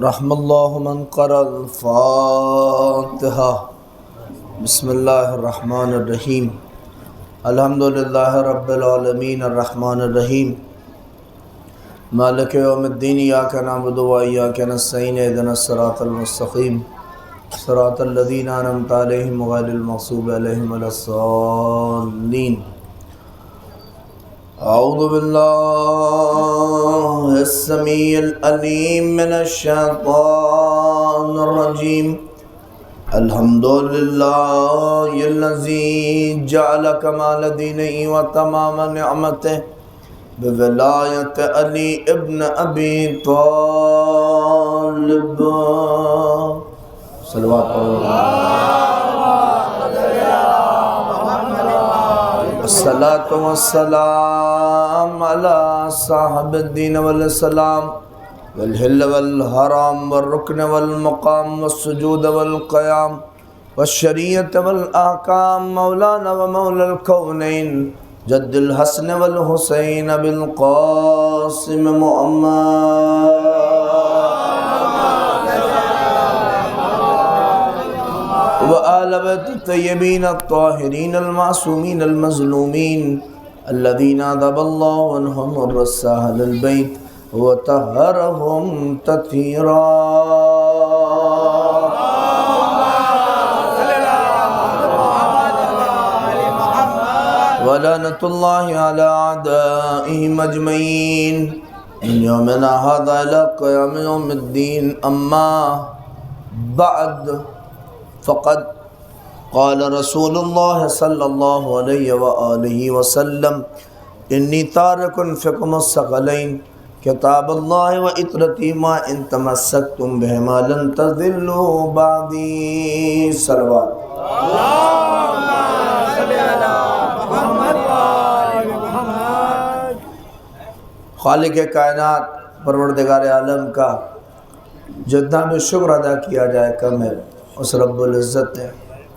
رحم اللہ من قرأ الفاتحہ۔ بسم اللہ الرحمن الرحیم۔ الحمدللہ رب العالمین الرحمن الرحیم مالک یوم الدین، ایاک نعبد و ایاک نستعین، اہدنا الصراط المستقیم صراط الذین انعمت علیہم غیر المغضوب علیہم ولا الضالین۔ اعوذ باللہ السمیع العلیم من الشیطان الرجیم۔ الحمدللہ الذی جعل کمال دینہ و تمام نعمتہ بولایت علی ابن ابی طالب۔ صلوات الصلاۃ والسلام علی صاحب الدین والسلام والحل والحرام والرکن والمقام والسجود والقیام والشریعت والاحکام، مولانا ومولا الکونین جد الحسن والحسین بالقاسم محمد وآل بیت الطیبین الطاہرین المعصومین المظلومین الذین ذهب اللہ عنہم الرس اہل البیت وطہرہم تطہیرا۔ ولعنۃ اللہ علی اعدائہم اجمعین من یومنا ھذا الی قیام یوم الدین۔ اما بعد فقد قال رسول اللہ صلی اللہ علیہ وآلہ وسلم انی تارک فیکم الثقلین کتاب اللہ و اطرتی ما ان تمسکتم بہما لن تضلوا بعدی۔ صلوات خالق کائنات پروردگار عالم کا جتنا بھی شکر ادا کیا جائے کم ہے اس رب العزت نے۔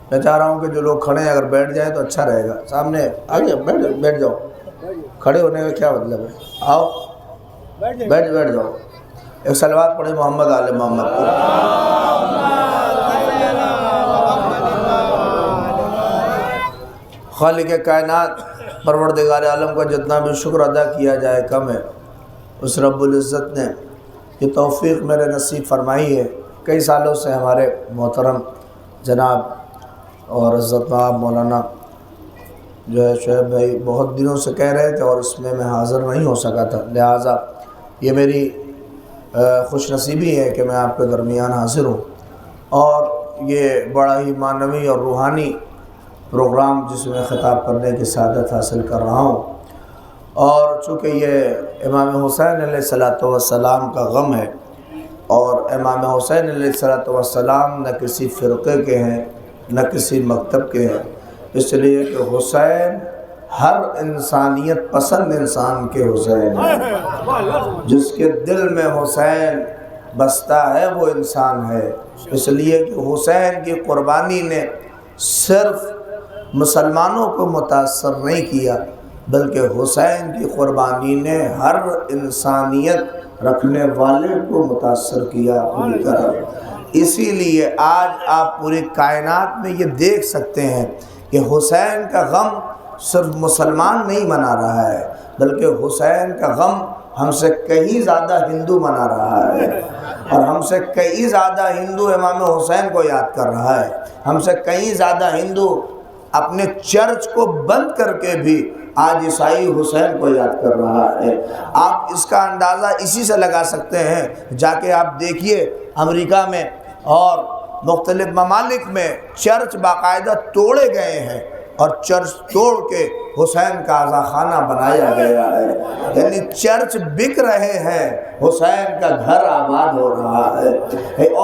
میں چاہ رہا ہوں کہ جو لوگ کھڑے ہیں اگر بیٹھ جائیں تو اچھا رہے گا۔ سامنے آگے بیٹھ جاؤ، کھڑے ہونے کا کیا مطلب ہے؟ آؤ بیٹھ جاؤ۔ ایک صلوات پڑھیں محمد آل محمد کو۔ خالق کائنات پروردگار عالم کا جتنا بھی شکر ادا کیا جائے کم ہے۔ اس رب العزت نے یہ توفیق میرے نصیب فرمائی ہے۔ کئی سالوں سے ہمارے محترم جناب اور عزت مآب مولانا جو ہے شعیب بھائی بہت دنوں سے کہہ رہے تھے اور اس میں حاضر نہیں ہو سکا تھا، لہٰذا یہ میری خوش نصیبی ہے کہ میں آپ کے درمیان حاضر ہوں، اور یہ بڑا ہی معنوی اور روحانی پروگرام جس میں خطاب کرنے کی سعادت حاصل کر رہا ہوں۔ اور چونکہ یہ امام حسین علیہ السلام کا غم ہے، اور امام حسین علیہ السلام نہ کسی فرقے کے ہیں نہ کسی مکتب کے ہیں، اس لیے کہ حسین ہر انسانیت پسند انسان کے حسین ہے۔ جس کے دل میں حسین بستا ہے وہ انسان ہے، اس لیے کہ حسین کی قربانی نے صرف مسلمانوں کو متاثر نہیں کیا بلکہ حسین کی قربانی نے ہر انسانیت رکھنے والے کو متاثر کیا پوری طرح۔ اسی لیے آج آپ پوری کائنات میں یہ دیکھ سکتے ہیں کہ حسین کا غم صرف مسلمان نہیں منا رہا ہے بلکہ حسین کا غم ہم سے کہیں زیادہ ہندو منا رہا ہے، اور ہم سے کئی زیادہ ہندو امام حسین کو یاد کر رہا ہے، ہم سے کئی زیادہ ہندو اپنے چرچ کو بند کر کے بھی آج عیسائی حسین کو یاد کر رہا ہے۔ آپ اس کا اندازہ اسی سے لگا سکتے ہیں، جا کے آپ دیکھیے امریکہ میں اور مختلف ممالک میں چرچ باقاعدہ توڑے گئے ہیں اور چرچ توڑ کے حسین کا عزا خانہ بنایا گیا ہے، یعنی چرچ بک رہے ہیں، حسین کا گھر آباد ہو رہا ہے،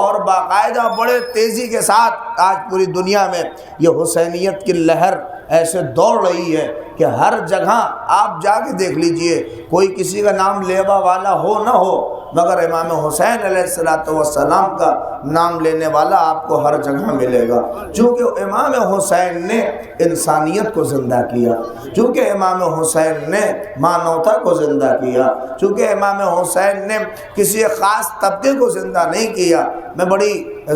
اور باقاعدہ بڑے تیزی کے ساتھ آج پوری دنیا میں یہ حسینیت کی لہر ایسے دوڑ رہی ہے کہ ہر جگہ آپ جا کے دیکھ لیجئے، کوئی کسی کا نام لیوا والا ہو نہ ہو، مگر امام حسین علیہ السلام کا نام لینے والا آپ کو ہر جگہ ملے گا، چونکہ امام حسین نے انسانیت کو زندہ کیا، چونکہ امام حسین نے مانوتا کو زندہ کیا، چونکہ امام حسین نے کسی خاص طبقے کو زندہ نہیں کیا۔ میں بڑی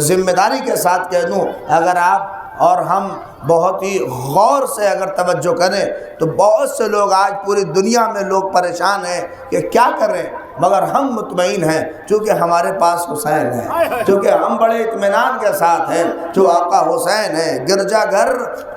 ذمہ داری کے ساتھ کہہ دوں، اگر آپ اور ہم بہت ہی غور سے اگر توجہ کریں تو بہت سے لوگ آج پوری دنیا میں لوگ پریشان ہیں کہ کیا کریں، مگر ہم مطمئن ہیں چونکہ ہمارے پاس حسین ہے، چونکہ ہم بڑے اطمینان کے ساتھ ہیں، جو آقا حسین ہیں۔ گرجا گھر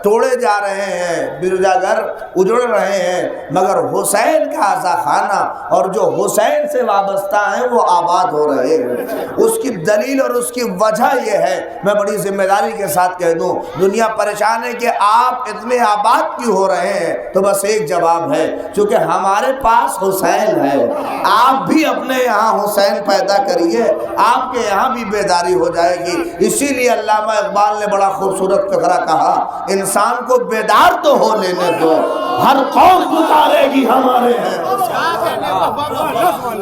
توڑے جا رہے ہیں، گرجا گھر اجڑ رہے ہیں، مگر حسین کا عزا خانہ اور جو حسین سے وابستہ ہیں وہ آباد ہو رہے ہیں۔ اس کی دلیل اور اس کی وجہ یہ ہے، میں بڑی ذمہ داری کے ساتھ کہہ دوں، دنیا پریشان ہے کہ آپ اتنے آباد کیوں ہو رہے ہیں، تو بس ایک جواب ہے، چونکہ ہمارے پاس حسین ہے۔ آپ بھی اپنے یہاں حسین پیدا کریے، آپ کے یہاں بھی بیداری ہو جائے گی۔ اسی لیے علامہ اقبال نے بڑا خوبصورت فقرہ کہا، انسان کو بیدار تو ہو لینے دو، ہر قوم پکارے گی ہمارے ہیں۔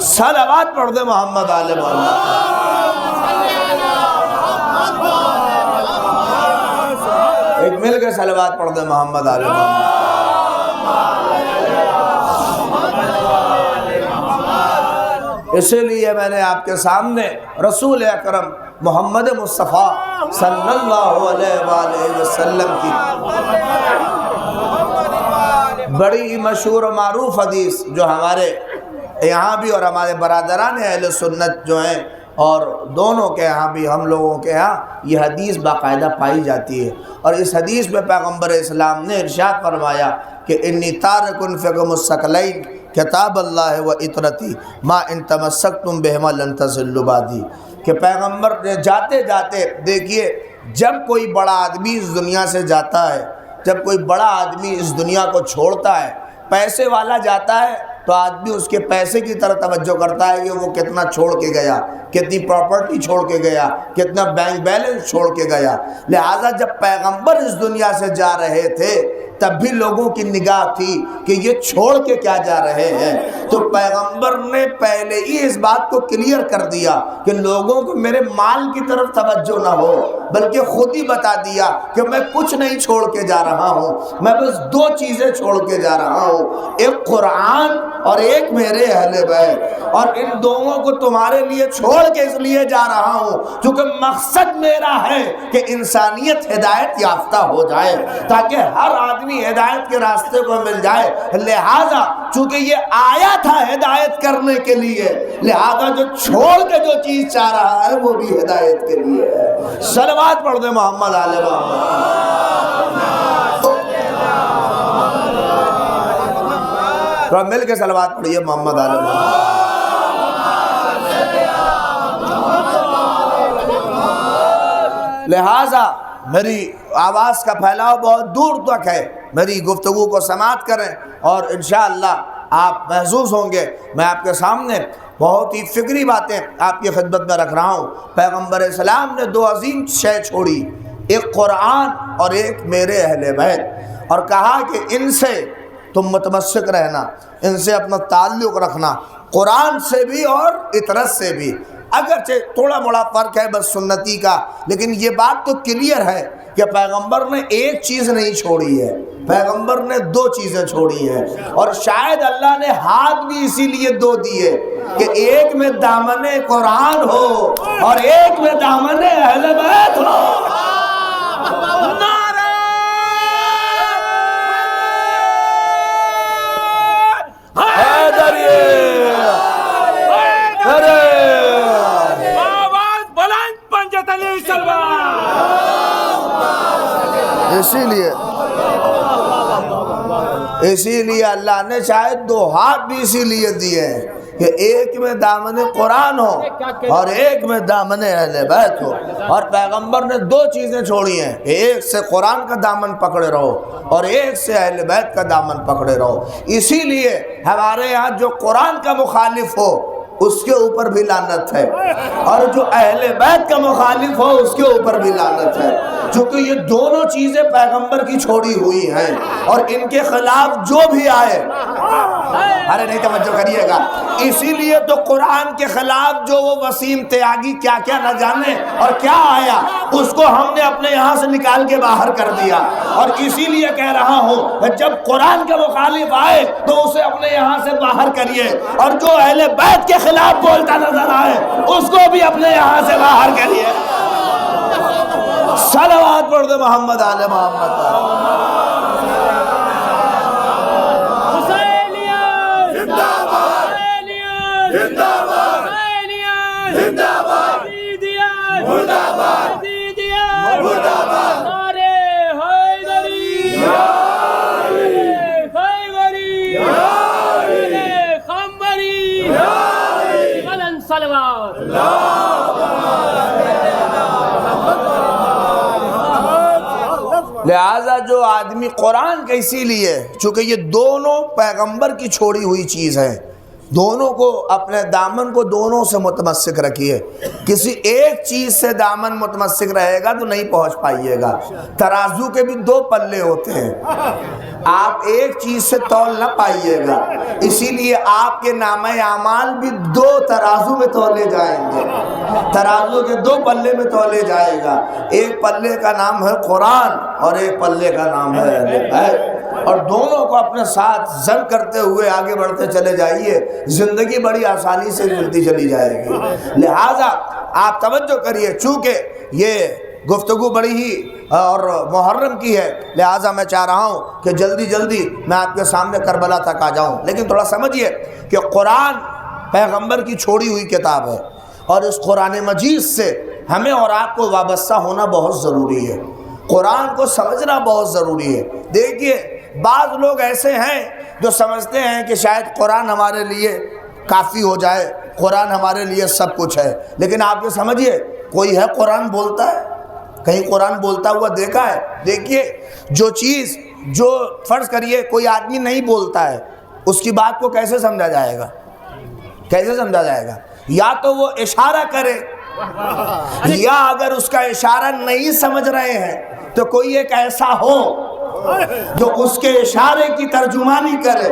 صلوات پڑھ دے محمد آل محمد۔ ایک مل کے صلوات پڑھ دے محمد آل محمد۔ اسی لیے میں نے آپ کے سامنے رسول اکرم محمد مصطفیٰ صلی اللہ علیہ وآلہ وسلم کی بڑی مشہور و معروف حدیث، جو ہمارے یہاں بھی اور ہمارے برادران اہل سنت جو ہیں اور دونوں کے یہاں بھی، ہم لوگوں کے یہاں یہ حدیث باقاعدہ پائی جاتی ہے، اور اس حدیث میں پیغمبر اسلام نے ارشاد فرمایا کہ انی تارکن فیکم الثقلین کتاب اللہ و اطرتی ما ان تمسکتم بہما لن تضلوا بعدی، کہ پیغمبر نے جاتے جاتے دیکھیے، جب کوئی بڑا آدمی اس دنیا سے جاتا ہے، جب کوئی بڑا آدمی اس دنیا کو چھوڑتا ہے، پیسے والا جاتا ہے تو آدمی اس کے پیسے کی طرف توجہ کرتا ہے کہ وہ کتنا چھوڑ کے گیا، کتنی پراپرٹی چھوڑ کے گیا، کتنا بینک بیلنس چھوڑ کے گیا۔ لہٰذا جب پیغمبر اس دنیا سے جا رہے تھے تب بھی لوگوں کی نگاہ تھی کہ یہ چھوڑ کے کیا جا رہے ہیں، تو پیغمبر نے پہلے ہی اس بات کو کلیئر کر دیا کہ لوگوں کو میرے مال کی طرف توجہ نہ ہو، بلکہ خود ہی بتا دیا کہ میں کچھ نہیں چھوڑ کے جا رہا ہوں، میں بس دو چیزیں چھوڑ کے جا رہا ہوں، ایک قرآن اور ایک میرے اہل بیت، اور ان دونوں کو تمہارے لیے چھوڑ کے اس لیے جا رہا ہوں کیونکہ مقصد میرا ہے کہ انسانیت ہدایت یافتہ ہو جائے، تاکہ ہر آدمی ہدایت کے راستے کو مل جائے۔ لہٰذا چونکہ یہ آیا تھا ہدایت کرنے کے لیے، لہٰذا جو چھوڑ کے جو چیز چاہ رہا ہے وہ بھی ہدایت کے لیے ہے۔ صلوات پڑھ دے محمد آل محمد۔ تو مل کے صلوات پڑھیے محمد آل محمد۔ لہٰذا میری آواز کا پھیلاؤ بہت دور تک ہے، میری گفتگو کو سماعت کریں اور انشاءاللہ آپ محظوظ ہوں گے۔ میں آپ کے سامنے بہت ہی فکری باتیں آپ کی خدمت میں رکھ رہا ہوں۔ پیغمبر اسلام نے دو عظیم شے چھوڑی، ایک قرآن اور ایک میرے اہل بیت، اور کہا کہ ان سے تم متمسک رہنا، ان سے اپنا تعلق رکھنا، قرآن سے بھی اور اطرت سے بھی۔ اگرچہ تھوڑا بڑا فرق ہے بس سنتی کا، لیکن یہ بات تو کلیئر ہے کہ پیغمبر نے ایک چیز نہیں چھوڑی ہے، پیغمبر نے دو چیزیں چھوڑی ہیں، اور شاید اللہ نے ہاتھ بھی اسی لیے دو دیے کہ ایک میں دامن قرآن ہو اور ایک میں دامن اہل بیت ہو۔ اسی لیے اللہ نے شاید دو ہاتھ بھی اسی لیے دیے ہیں کہ ایک میں دامن قرآن ہو اور ایک میں دامن اہل بیت ہو، اور پیغمبر نے دو چیزیں چھوڑی ہیں، ایک سے قرآن کا دامن پکڑے رہو اور ایک سے اہل بیت کا دامن پکڑے رہو۔ اسی لیے ہمارے یہاں جو قرآن کا مخالف ہو اس کے اوپر بھی لعنت ہے، اور جو اہل بیت کا مخالف ہو اس کے اوپر بھی لعنت ہے۔ چونکہ یہ دونوں چیزیں پیغمبر کی چھوڑی ہوئی ہیں، اور ان کے خلاف جو بھی آئے، ارے نہیں توجہ کریے گا، اسی لیے تو قرآن کے خلاف جو وہ وسیم تیاگی کیا کیا نہ جانے اور کیا آیا، اس کو ہم نے اپنے یہاں سے نکال کے باہر کر دیا۔ اور اسی لیے کہہ رہا ہوں جب قرآن کے مخالف آئے تو اسے اپنے یہاں سے باہر کریے، اور جو اہل بیت کے خلاف بولتا نظر آئے اس کو بھی اپنے یہاں سے باہر کریے۔ صلوات پڑھ دے محمد آل محمد۔ لہٰذا جو آدمی قرآن کا اسی لیے چونکہ یہ دونوں پیغمبر کی چھوڑی ہوئی چیز ہے، دونوں کو اپنے دامن کو دونوں سے متمسک رکھیے، کسی ایک چیز سے دامن متمسک رہے گا تو نہیں پہنچ پائیے گا۔ ترازو کے بھی دو پلے ہوتے ہیں، آپ ایک چیز سے تول نہ پائیے گا، اسی لیے آپ کے نامہ اعمال بھی دو ترازو میں تولے جائیں گے، ترازو کے دو پلے میں تولے جائے گا، ایک پلے کا نام ہے قرآن اور ایک پلے کا نام ہے اہل بیت، اور دونوں کو اپنے ساتھ ضم کرتے ہوئے آگے بڑھتے چلے جائیے، زندگی بڑی آسانی سے ملتی چلی جائے گی۔ لہٰذا آپ توجہ کریے، چونکہ یہ گفتگو بڑی ہی اور محرم کی ہے، لہٰذا میں چاہ رہا ہوں کہ جلدی جلدی میں آپ کے سامنے کربلا تک آ جاؤں، لیکن تھوڑا سمجھیے کہ قرآن پیغمبر کی چھوڑی ہوئی کتاب ہے، اور اس قرآن مجید سے ہمیں اور آپ کو وابستہ ہونا بہت ضروری ہے، قرآن کو سمجھنا بہت ضروری ہے۔ دیکھیے بعض لوگ ایسے ہیں جو سمجھتے ہیں کہ شاید قرآن ہمارے لیے کافی ہو جائے، قرآن ہمارے لیے سب کچھ ہے، لیکن آپ یہ سمجھیے کوئی ہے قرآن بولتا ہے؟ کہیں قرآن بولتا ہوا دیکھا ہے؟ دیکھیے جو چیز جو فرض کریے کوئی آدمی نہیں بولتا ہے، اس کی بات کو کیسے سمجھا جائے گا؟ کیسے سمجھا جائے گا؟ یا تو وہ اشارہ کرے، یا اگر اس کا اشارہ نہیں سمجھ رہے ہیں تو کوئی ایک ایسا ہو جو اس کے اشارے کی ترجمانی کرے،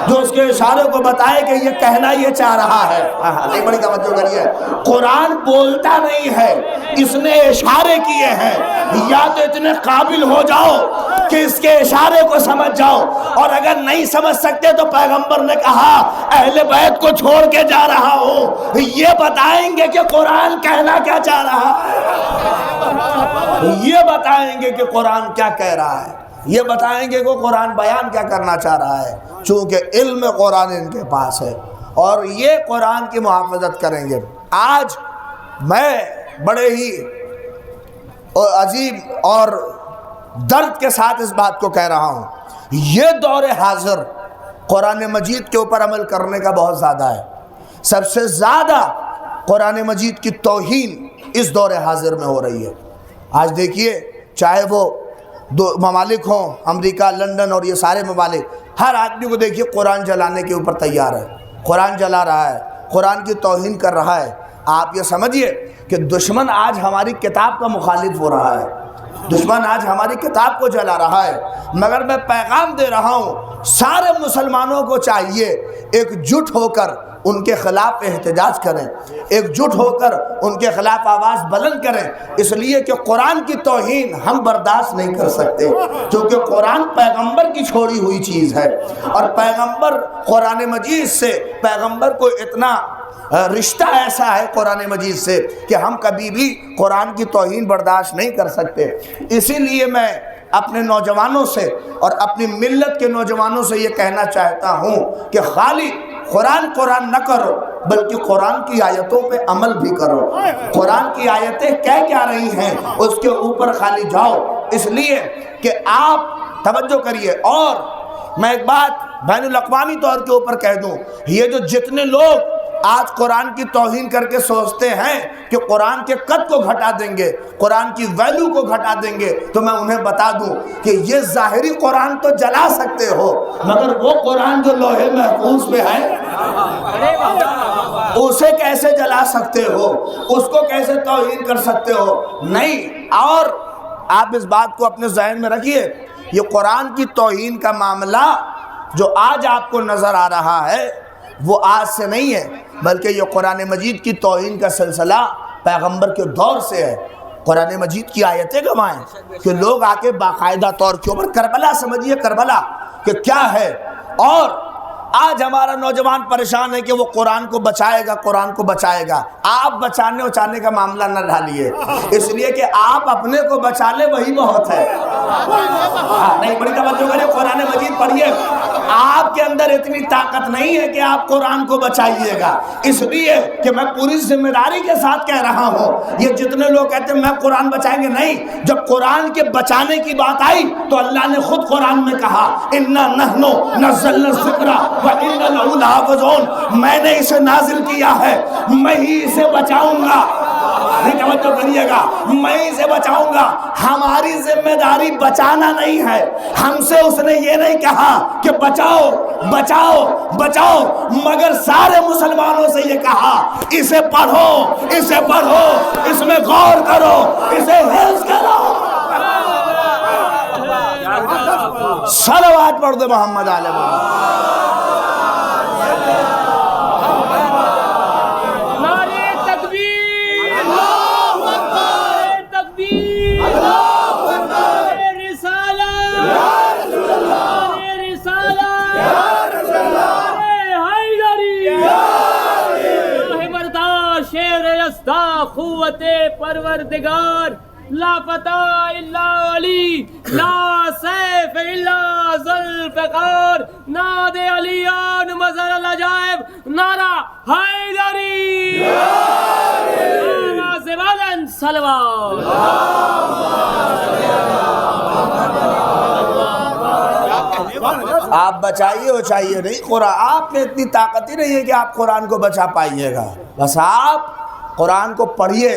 جو اس کے اشارے کو بتائے کہ یہ کہنا یہ چاہ رہا ہے۔ نہیں بڑی توجہ کریے، قرآن بولتا نہیں ہے، اس نے اشارے کیے ہیں، یا تو اتنے قابل ہو جاؤ کہ اس کے اشارے کو سمجھ جاؤ، اور اگر نہیں سمجھ سکتے تو پیغمبر نے کہا اہل بیت کو چھوڑ کے جا رہا ہوں، یہ بتائیں گے کہ قرآن کہنا کیا چاہ رہا ہے، یہ بتائیں گے کہ قرآن کیا کہہ رہا ہے، یہ بتائیں گے کہ قرآن بیان کیا کرنا چاہ رہا ہے، چونکہ علم قرآن ان کے پاس ہے، اور یہ قرآن کی محافظت کریں گے۔ آج میں بڑے ہی عظیم اور درد کے ساتھ اس بات کو کہہ رہا ہوں، یہ دور حاضر قرآن مجید کے اوپر عمل کرنے کا بہت زیادہ ہے، سب سے زیادہ قرآن مجید کی توہین اس دور حاضر میں ہو رہی ہے۔ آج دیکھیے چاہے وہ دو ممالک ہوں، امریکہ، لندن اور یہ سارے ممالک، ہر آدمی کو دیکھیے قرآن جلانے کے اوپر تیار ہے، قرآن جلا رہا ہے، قرآن کی توہین کر رہا ہے۔ آپ یہ سمجھیے کہ دشمن آج ہماری کتاب کا مخالف ہو رہا ہے، دشمن آج ہماری کتاب کو جلا رہا ہے، مگر میں پیغام دے رہا ہوں سارے مسلمانوں کو چاہیے ایک جٹ ہو کر ان کے خلاف احتجاج کریں، ایک جٹ ہو کر ان کے خلاف آواز بلند کریں، اس لیے کہ قرآن کی توہین ہم برداشت نہیں کر سکتے، کیونکہ قرآن پیغمبر کی چھوڑی ہوئی چیز ہے، اور پیغمبر قرآن مجید سے پیغمبر کو اتنا رشتہ ایسا ہے قرآن مجید سے کہ ہم کبھی بھی قرآن کی توہین برداشت نہیں کر سکتے۔ اسی لیے میں اپنے نوجوانوں سے اور اپنی ملت کے نوجوانوں سے یہ کہنا چاہتا ہوں کہ خالی قرآن نہ کرو، بلکہ قرآن کی آیتوں پہ عمل بھی کرو، قرآن کی آیتیں کہہ کیا رہی ہیں اس کے اوپر خالی جاؤ، اس لیے کہ آپ توجہ کریے۔ اور میں ایک بات بین الاقوامی طور کے اوپر کہہ دوں، یہ جو جتنے لوگ آج قرآن کی توہین کر کے سوچتے ہیں کہ قرآن کے قد کو گھٹا دیں گے، قرآن کی ویلیو کو گھٹا دیں گے، تو میں انہیں بتا دوں کہ یہ ظاہری قرآن تو جلا سکتے ہو، مگر وہ قرآن جو لوح محفوظ پہ ہے اسے کیسے جلا سکتے ہو، اس کو کیسے توہین کر سکتے ہو؟ نہیں۔ اور آپ اس بات کو اپنے ذہن میں رکھیے، یہ قرآن کی توہین کا معاملہ جو آج آپ کو نظر آ رہا ہے وہ آج سے نہیں ہے، بلکہ یہ قرآن مجید کی توہین کا سلسلہ پیغمبر کے دور سے ہے۔ قرآن مجید کی آیتیں گوائیں کہ لوگ آ کے باقاعدہ طور کے اوپر کربلا سمجھیے، کربلا کہ کیا ہے، اور آج ہمارا نوجوان پریشان ہے کہ وہ قرآن کو بچائے گا، قرآن کو بچائے گا۔ آپ بچانے وچانے کا معاملہ نہ ڈالیے، اس لیے کہ آپ اپنے کو بچا لے وہی بہت ہے۔ نہیں، بڑی توجہ کریں، قرآن مجید پڑھیے۔ آپ کے اندر اتنی طاقت نہیں ہے کہ آپ قرآن کو بچائیے گا، اس لیے کہ میں پوری ذمہ داری کے ساتھ کہہ رہا ہوں۔ یہ جتنے لوگ کہتے ہیں میں قرآن بچائیں گے، نہیں، جب قرآن کے بچانے کی بات آئی تو اللہ نے خود قرآن میں کہا اِنَّا نَحْنُ نَزَّلْنَا الذِّكْرَ وَإِنَّا لَهُ لَحَافِظُونَ، میں نے اسے نازل کیا ہے، میں ہی اسے بچاؤں گا۔ نہیں، توجہ کریے گا، میں اسے بچاؤں گا۔ ہماری ذمہ داری بچانا نہیں ہے، ہم سے اس نے یہ نہیں کہا کہ بچاؤ بچاؤ بچاؤ، مگر سارے مسلمانوں سے یہ کہا اسے پڑھو، اسے پڑھو، اس میں غور کرو، اسے حفظ کرو۔ صلوات پڑھ دے محمد علیہ وسلم۔ قوت پروردگار، لا فتح الا علی، لا سیف الا ذوالفقار، ناد علیان مظہر العجائب، نعرہ حیدری، آواز بلند صلوات۔ آپ بچائیے وچائیے نہیں قرآن، آپ میں اتنی طاقت ہی نہیں ہے کہ آپ قرآن کو بچا پائیے گا، بس آپ قرآن کو پڑھیے،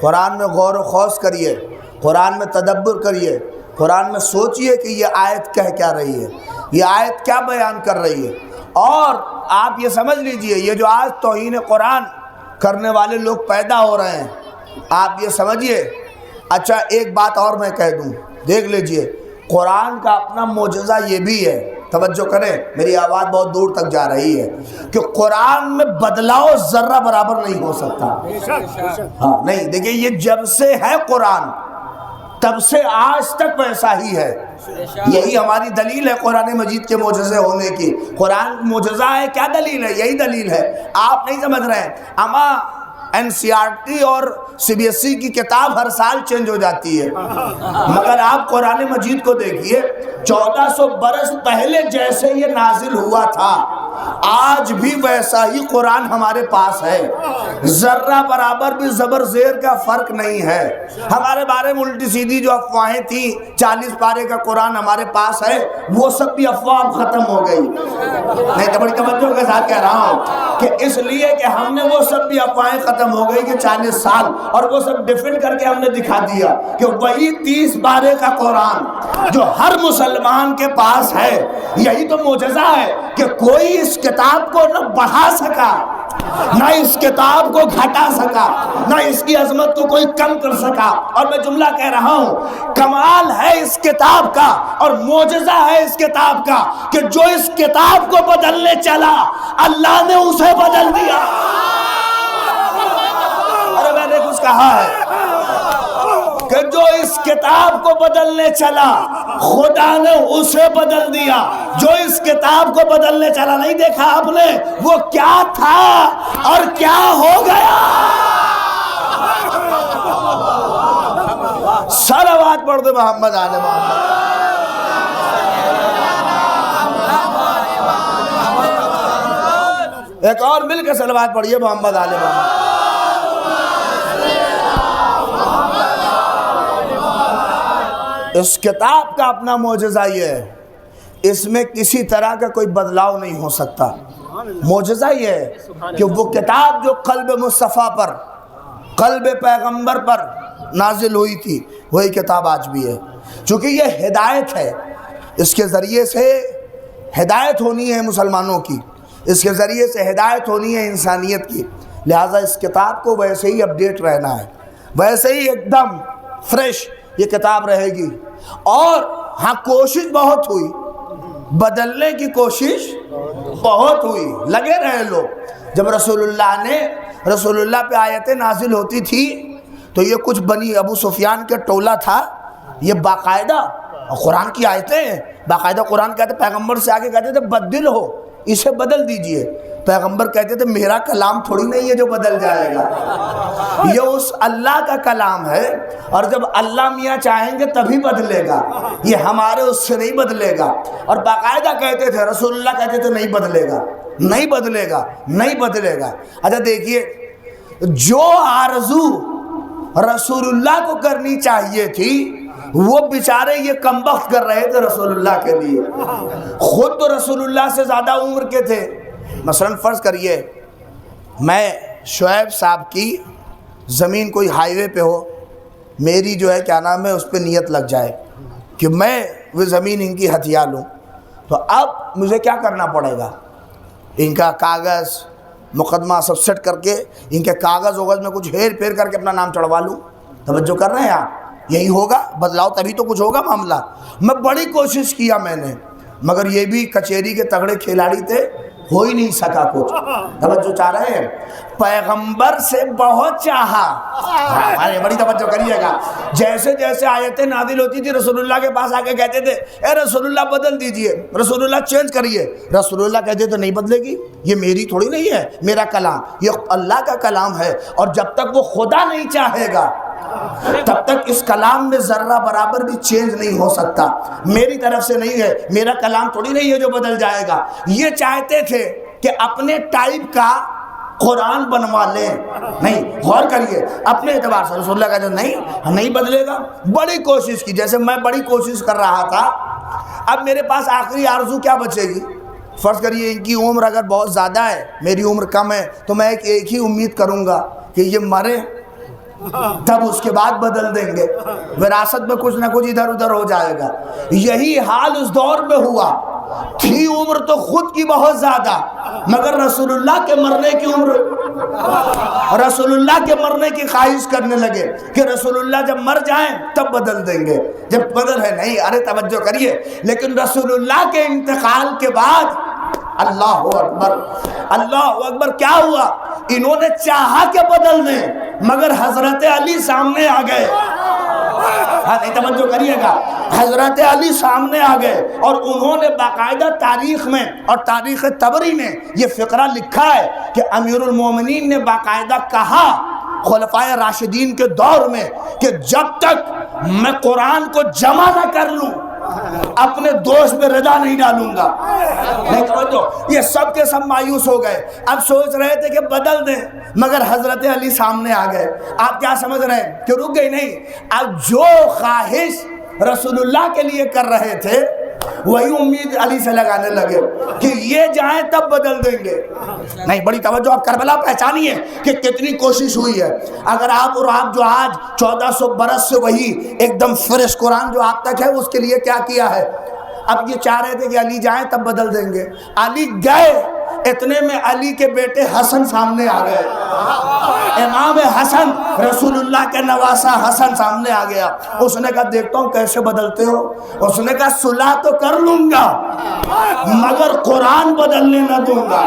قرآن میں غور و خوض کریے، قرآن میں تدبر کریے، قرآن میں سوچئے کہ یہ آیت کہہ کیا رہی ہے، یہ آیت کیا بیان کر رہی ہے۔ اور آپ یہ سمجھ لیجئے، یہ جو آج توہین قرآن کرنے والے لوگ پیدا ہو رہے ہیں، آپ یہ سمجھیے۔ اچھا ایک بات اور میں کہہ دوں، دیکھ لیجئے، قرآن کا اپنا معجزہ یہ بھی ہے، توجہ کریں، میری آواز بہت دور تک جا رہی ہے، کہ قرآن میں بدلاؤ ذرہ برابر نہیں ہو سکتا۔ ہاں نہیں، دیکھیں یہ جب سے ہے قرآن تب سے آج تک ویسا ہی ہے، یہی ہماری دلیل ہے قرآن مجید کے معجزے ہونے کی۔ قرآن معجزہ ہے، کیا دلیل ہے؟ یہی دلیل ہے، آپ نہیں سمجھ رہے ہیں۔ اما NCERT اور CBSE کی کتاب ہر سال چینج ہو جاتی ہے، مگر آپ قرآن مجید کو دیکھیے، 1400 برس پہلے جیسے یہ نازل ہوا تھا آج بھی ویسا ہی قرآن ہمارے پاس ہے، ذرہ برابر بھی زبر زیر کا فرق نہیں ہے۔ ہمارے بارے میں الٹی سیدھی جو افواہیں تھیں، 40 پارے کا قرآن ہمارے پاس ہے، وہ سب بھی افواہ ختم ہو گئی۔ میں تو بڑی توجہ کے ساتھ کہہ رہا ہوں کہ اس لیے کہ ہم نے وہ سب بھی افواہیں ختم ہو گئی کہ 40 سال، اور وہ سب ڈیفینڈ کر کے ہم نے دکھا دیا کہ وہی 30 پارے کا قرآن جو ہر مسلمان کے پاس ہے، یہی تو معجزہ ہے کہ کوئی اس کتاب کو نہ بڑھا سکا، نہ اس کتاب کو گھٹا سکا، نہ اس کی عظمت کو کوئی کم کر سکا۔ اور میں جملہ کہہ رہا ہوں، کمال ہے اس کتاب کا اور معجزہ ہے اس کتاب کا کہ جو اس کتاب کو بدلنے چلا اللہ نے اسے بدل دیا۔ ارے میں نے کچھ کہا ہے کہ جو اس کتاب کو بدلنے چلا خدا نے اسے بدل دیا، جو اس کتاب کو بدلنے چلا نہیں دیکھا آپ نے وہ کیا تھا اور کیا ہو گیا۔ صلوات پڑھ دے محمد آل محمد۔ ایک اور مل کے صلوات پڑھیے محمد آل محمد۔ اس کتاب کا اپنا معجزہ یہ ہے، اس میں کسی طرح کا کوئی بدلاؤ نہیں ہو سکتا۔ معجزہ یہ ہے کہ وہ کتاب جو قلب مصطفیٰ پر، قلب پیغمبر پر نازل ہوئی تھی، وہی کتاب آج بھی ہے، چونکہ یہ ہدایت ہے، اس کے ذریعے سے ہدایت ہونی ہے مسلمانوں کی، اس کے ذریعے سے ہدایت ہونی ہے انسانیت کی، لہٰذا اس کتاب کو ویسے ہی اپڈیٹ رہنا ہے، ویسے ہی ایک دم فریش یہ کتاب رہے گی. اور ہاں کوشش بہت ہوئی, بدلنے کی کوشش بہت ہوئی, لگے رہے لوگ. جب رسول اللہ پہ آیتیں نازل ہوتی تھی تو یہ کچھ بنی ابو سفیان کے ٹولہ تھا, یہ باقاعدہ قرآن کی آیتیں, باقاعدہ قرآن کہتے پیغمبر سے آگے کہتے تھے بدل ہو, اسے بدل دیجئے. پیغمبر کہتے تھے میرا کلام تھوڑی نہیں ہے جو بدل جائے گا, یہ اس اللہ کا کلام ہے, اور جب اللہ میاں چاہیں گے تبھی بدلے گا, یہ ہمارے اس سے نہیں بدلے گا. اور باقاعدہ کہتے تھے, رسول اللہ کہتے تھے نہیں بدلے گا, نہیں بدلے گا, نہیں بدلے گا. اچھا دیکھیے, جو آرزو رسول اللہ کو کرنی چاہیے تھی وہ بیچارے یہ کمبخت کر رہے تھے رسول اللہ کے لیے. خود تو رسول اللہ سے زیادہ عمر کے تھے. مثلا فرض کریے میں شعیب صاحب کی زمین کوئی ہائی وے پہ ہو, میری جو ہے کیا نام ہے اس پہ نیت لگ جائے کہ میں وہ زمین ان کی ہتھیا لوں, تو اب مجھے کیا کرنا پڑے گا؟ ان کا کاغذ مقدمہ سب سیٹ کر کے ان کے کاغذ وغیرہ میں کچھ ہیر پھیر کر کے اپنا نام چڑھوا لوں. توجہ کر رہے ہیں آپ؟ یہی ہوگا بدلاؤ, تبھی تو کچھ ہوگا معاملہ. میں بڑی کوشش کیا میں نے, مگر یہ بھی کچہری کے تگڑے کھلاڑی تھے, ہو ہی نہیں سکا کچھ. توجہ چاہ رہے ہیں؟ پیغمبر سے بہت چاہا. بڑی توجہ کریے گا. جیسے جیسے آیتیں نازل ہوتی تھی رسول اللہ کے پاس آ کے کہتے تھے اے رسول اللہ بدل دیجئے, رسول اللہ چینج کریے. رسول اللہ کہتے تو نہیں بدلے گی, یہ میری تھوڑی نہیں ہے, میرا کلام یہ اللہ کا کلام ہے, اور جب تک وہ خدا نہیں چاہے گا تب تک اس کلام میں ذرہ برابر بھی چینج نہیں ہو سکتا. میری طرف سے نہیں ہے, میرا کلام تھوڑی نہیں ہے جو بدل جائے گا. یہ چاہتے تھے کہ اپنے ٹائپ کا قرآن بنوا لیں. نہیں, غور کریے, اپنے اعتبار سے رسول اللہ کہتے نہیں بدلے گا. بڑی کوشش کی, جیسے میں بڑی کوشش کر رہا تھا. اب میرے پاس آخری آرزو کیا بچے گی؟ فرض کریے ان کی عمر اگر بہت زیادہ ہے, میری عمر کم ہے, تو میں ایک ہی امید کروں گا کہ یہ مرے, تب اس کے بعد بدل دیں گے. وراثت میں کچھ نہ کچھ ادھر ادھر ہو جائے گا. یہی حال اس دور میں ہوا. تھی عمر تو خود کی بہت زیادہ, مگر رسول اللہ کے مرنے کی عمر, رسول اللہ کے مرنے کی خواہش کرنے لگے کہ رسول اللہ جب مر جائیں تب بدل دیں گے. جب بدل ہے نہیں, ارے توجہ کریے, لیکن رسول اللہ کے انتقال کے بعد اللہ اکبر, اللہ اکبر, کیا ہوا؟ انہوں نے چاہا کہ بدل دیں, مگر حضرت علی سامنے آ گئے. ہاں نہیں, توجہ کریے گا, حضرت علی سامنے آ گئے, اور انہوں نے باقاعدہ تاریخ میں اور تاریخ طبری میں یہ فقرہ لکھا ہے کہ امیر المومنین نے باقاعدہ کہا خلفائے راشدین کے دور میں کہ جب تک میں قرآن کو جمع نہ کر لوں اپنے دوست میں رضا نہیں ڈالوں گا. نہیں توجہ, یہ سب کے سب مایوس ہو گئے. اب سوچ رہے تھے کہ بدل دیں, مگر حضرت علی سامنے آ گئے. آپ کیا سمجھ رہے ہیں کہ رک گئی؟ نہیں, اب جو خواہش رسول اللہ کے لیے کر رہے تھے وہی امید علی سے لگانے لگے کہ یہ جائیں تب بدل دیں گے. نہیں, بڑی توجہ. آپ کربلا پہچانیے کہ کتنی کوشش ہوئی ہے. اگر آپ جو آج 1400 برس سے وہی ایک دم فریش قرآن جو آپ تک ہے اس کے لیے کیا کیا ہے. اب یہ چاہ رہے تھے کہ علی جائیں تب بدل دیں گے. علی گئے, اتنے میں علی کے بیٹے حسن سامنے آ گئے. امام حسن, رسول اللہ کے نواسا حسن سامنے آ گیا. اس نے کہا دیکھتا ہوں کیسے بدلتے ہو. اس نے کہا صلح تو کر لوں گا مگر قرآن بدلنے نہ دوں گا.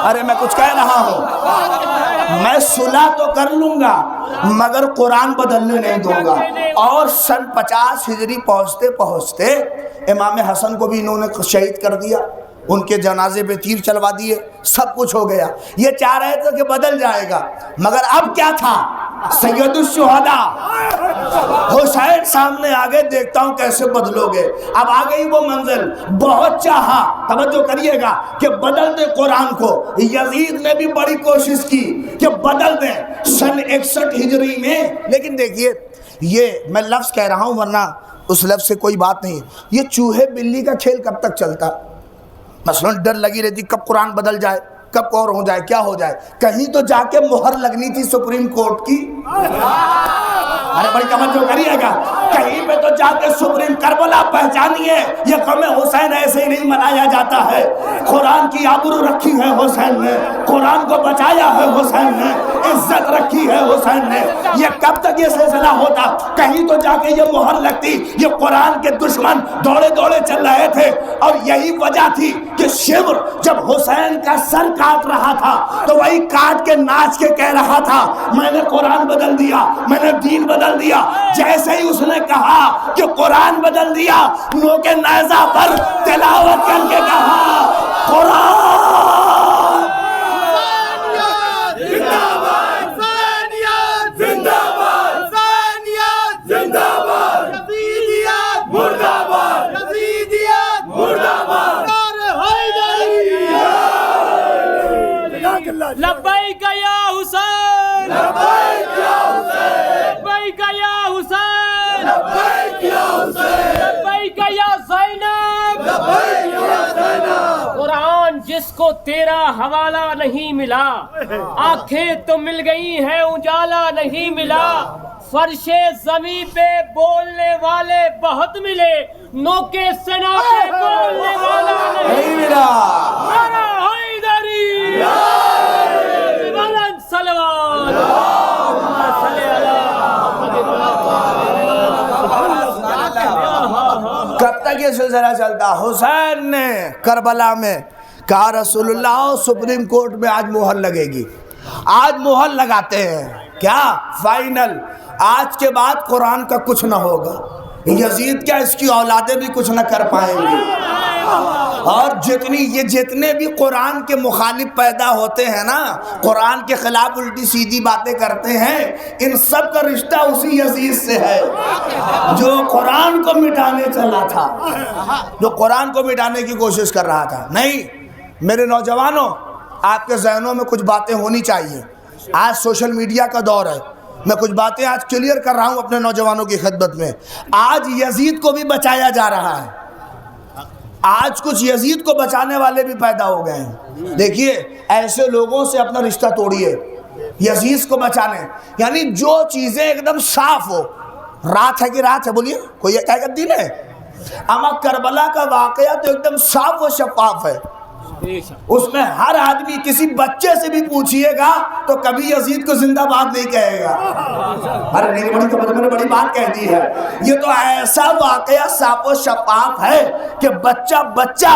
ارے میں کچھ کہہ رہا ہوں, میں صلح تو کر لوں گا مگر قرآن بدلنے نہیں دوں گا. اور سن 50 ہجری پہنچتے پہنچتے امام حسن کو بھی انہوں نے شہید کر دیا, ان کے جنازے پہ تیر چلوا دیے, سب کچھ ہو گیا. یہ چاہ رہے تھے کہ بدل جائے گا, مگر اب کیا تھا؟ سید الشہداء حسین سامنے آگے, دیکھتا ہوں کیسے بدلو گے. اب آ گئی وہ منزل. بہت چاہا, توجہ کریے گا, کہ بدل دیں قرآن کو. یزید نے بھی بڑی کوشش کی کہ بدل دیں سن 61 ہجری میں. لیکن دیکھیے, یہ میں لفظ کہہ رہا ہوں ورنہ اس لفظ سے کوئی بات نہیں. یہ چوہے بلی کا کھیل کب تک چلتا؟ مثلا ڈر لگی رہتی کب قرآن بدل جائے, کب اور ہو جائے, کیا ہو جائے. کہیں تو جا کے مہر لگنی تھی سپریم کورٹ کی. ارے بڑی توجہ کریے گا، کہیں پہ تو جا کے سپریم کربلا پہچانیے، یہ غم حسین ایسے ہی نہیں منایا جاتا ہے۔ قرآن کی آبرو رکھی ہے حسین نے، قرآن کو بچایا ہے حسین نے، عزت رکھی ہے حسین نے۔ یہ کب تک یہ سلسلہ ہوتا؟ کہیں تو جا کے یہ مہر لگتی۔ یہ قرآن کے دشمن دوڑے دوڑے چل رہے تھے، اور یہی وجہ تھی کہ شمر جب حسین کا سر کاٹ رہا تھا تو وہی کاٹ کے ناچ کے کہہ رہا تھا میں نے قرآن بدل دیا، میں نے دین بدل دیا۔ جیسے ہی اس نے کہا کہ قرآن بدل دیا، نو کے نیزہ پر تلاوت کر کے کہا قرآن لبیک یا حسین، لبیک یا حسین، لبیک یا حسین، لبیک یا حسین، لبیک یا زینب، لبیک یا زینب۔ قرآن جس کو تیرا حوالہ نہیں ملا، آنکھیں تو مل گئی ہیں اجالا نہیں ملا۔ فرش زمین پہ بولنے والے بہت ملے، نوکے سنا پہ بولنے والا نہیں ملا۔ میرا حیدری کب تک یہ سلسلہ چلتا؟ حسین نے کربلا میں کہا رسول اللہ سپریم کورٹ میں آج مہر لگے گی، آج مہر لگاتے ہیں کیا فائنل، آج کے بعد قرآن کا کچھ نہ ہوگا، یزید کیا اس کی اولادیں بھی کچھ نہ کر پائیں گی۔ اور جتنے بھی قرآن کے مخالف پیدا ہوتے ہیں نا، قرآن کے خلاف الٹی سیدھی باتیں کرتے ہیں، ان سب کا رشتہ اسی یزید سے ہے جو قرآن کو مٹانے چلا تھا، جو قرآن کو مٹانے کی کوشش کر رہا تھا۔ نہیں میرے نوجوانوں، آپ کے ذہنوں میں کچھ باتیں ہونی چاہیے۔ آج سوشل میڈیا کا دور ہے، میں کچھ باتیں آج کلیئر کر رہا ہوں اپنے نوجوانوں کی خدمت میں۔ آج یزید کو بھی بچایا جا رہا ہے، آج کچھ یزید کو بچانے والے بھی پیدا ہو گئے ہیں۔ دیکھیے ایسے لوگوں سے اپنا رشتہ توڑیے، یزید کو بچانے، یعنی جو چیزیں ایک دم صاف ہو، رات ہے کہ رات ہے، بولیے کوئی حقیقت دین ہے؟ اما کربلا کا واقعہ تو ایک دم صاف و شفاف ہے، اس میں ہر آدمی کسی بچے سے بھی پوچھئے گا تو کبھی یزید کو زندہ باد نہیں کہے گا۔ ارے نہیں میں نے بڑی بات کہہ دی ہے، یہ تو ایسا واقعہ صاف و شفاف ہے کہ بچہ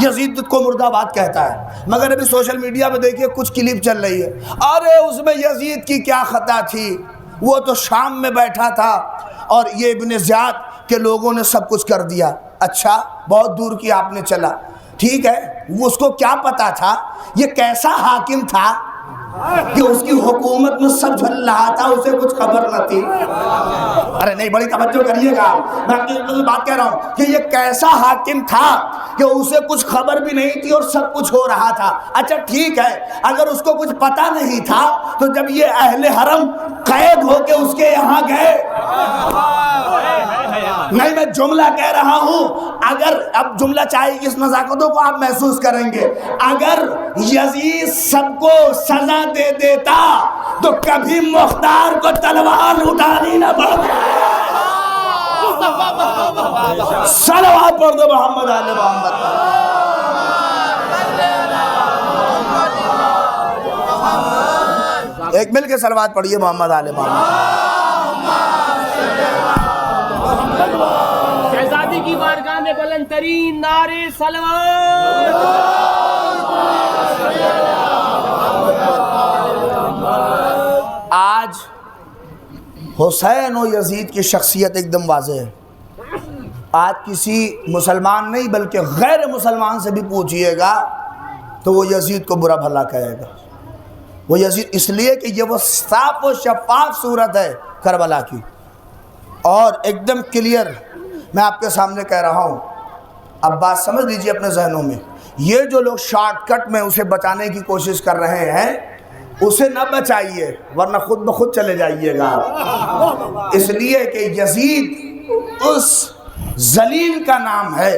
یزید کو مردہ باد کہتا ہے۔ مگر ابھی سوشل میڈیا پہ دیکھیے کچھ کلپ چل رہی ہے، ارے اس میں یزید کی کیا خطا تھی، وہ تو شام میں بیٹھا تھا اور یہ ابن زیاد کے لوگوں نے سب کچھ کر دیا۔ اچھا بہت دور کی آپ نے چلا، ٹھیک ہے، وہ اس کو کیا پتا تھا یہ کیسا حاکم تھا کہ اس کی حکومت میں سب چل رہا تھا، اسے کچھ خبر نہ تھی؟ ارے نہیں بڑی توجہ کریے گا، میں آپ کی بات کہہ رہا ہوں کہ یہ کیسا حاکم تھا کہ اسے کچھ خبر بھی نہیں تھی اور سب کچھ ہو رہا تھا۔ اچھا ٹھیک ہے، اگر اس کو کچھ پتا نہیں تھا تو جب یہ اہل حرم قید ہو کے اس کے یہاں گئے، نہیں میں جملہ کہہ رہا ہوں، اگر اب جملہ چاہیے اس نزاکتوں کو آپ محسوس کریں گے، اگر یزید سب کو سزا دے دیتا تو کبھی مختار کو تلوار اٹھانی نہ پڑتی۔ صلوات پڑھ دو محمد آل محمد۔ ایک مل کے صلوات پڑھیے محمد آل محمد۔ شہزادی کی بارگاہ میں بلند ترین نعرے صلوات۔ آج حسین و یزید کی شخصیت ایک دم واضح ہے۔ آج کسی مسلمان نہیں بلکہ غیر مسلمان سے بھی پوچھئے گا تو وہ یزید کو برا بھلا کہے گا۔ وہ یزید اس لیے کہ یہ وہ صاف و شفاف صورت ہے کربلا کی، اور ایک دم کلیئر میں آپ کے سامنے کہہ رہا ہوں۔ اب بات سمجھ لیجئے اپنے ذہنوں میں، یہ جو لوگ شارٹ کٹ میں اسے بچانے کی کوشش کر رہے ہیں اسے نہ بچائیے ورنہ خود بخود چلے جائیے گا، اس لیے کہ یزید اس ذلیل کا نام ہے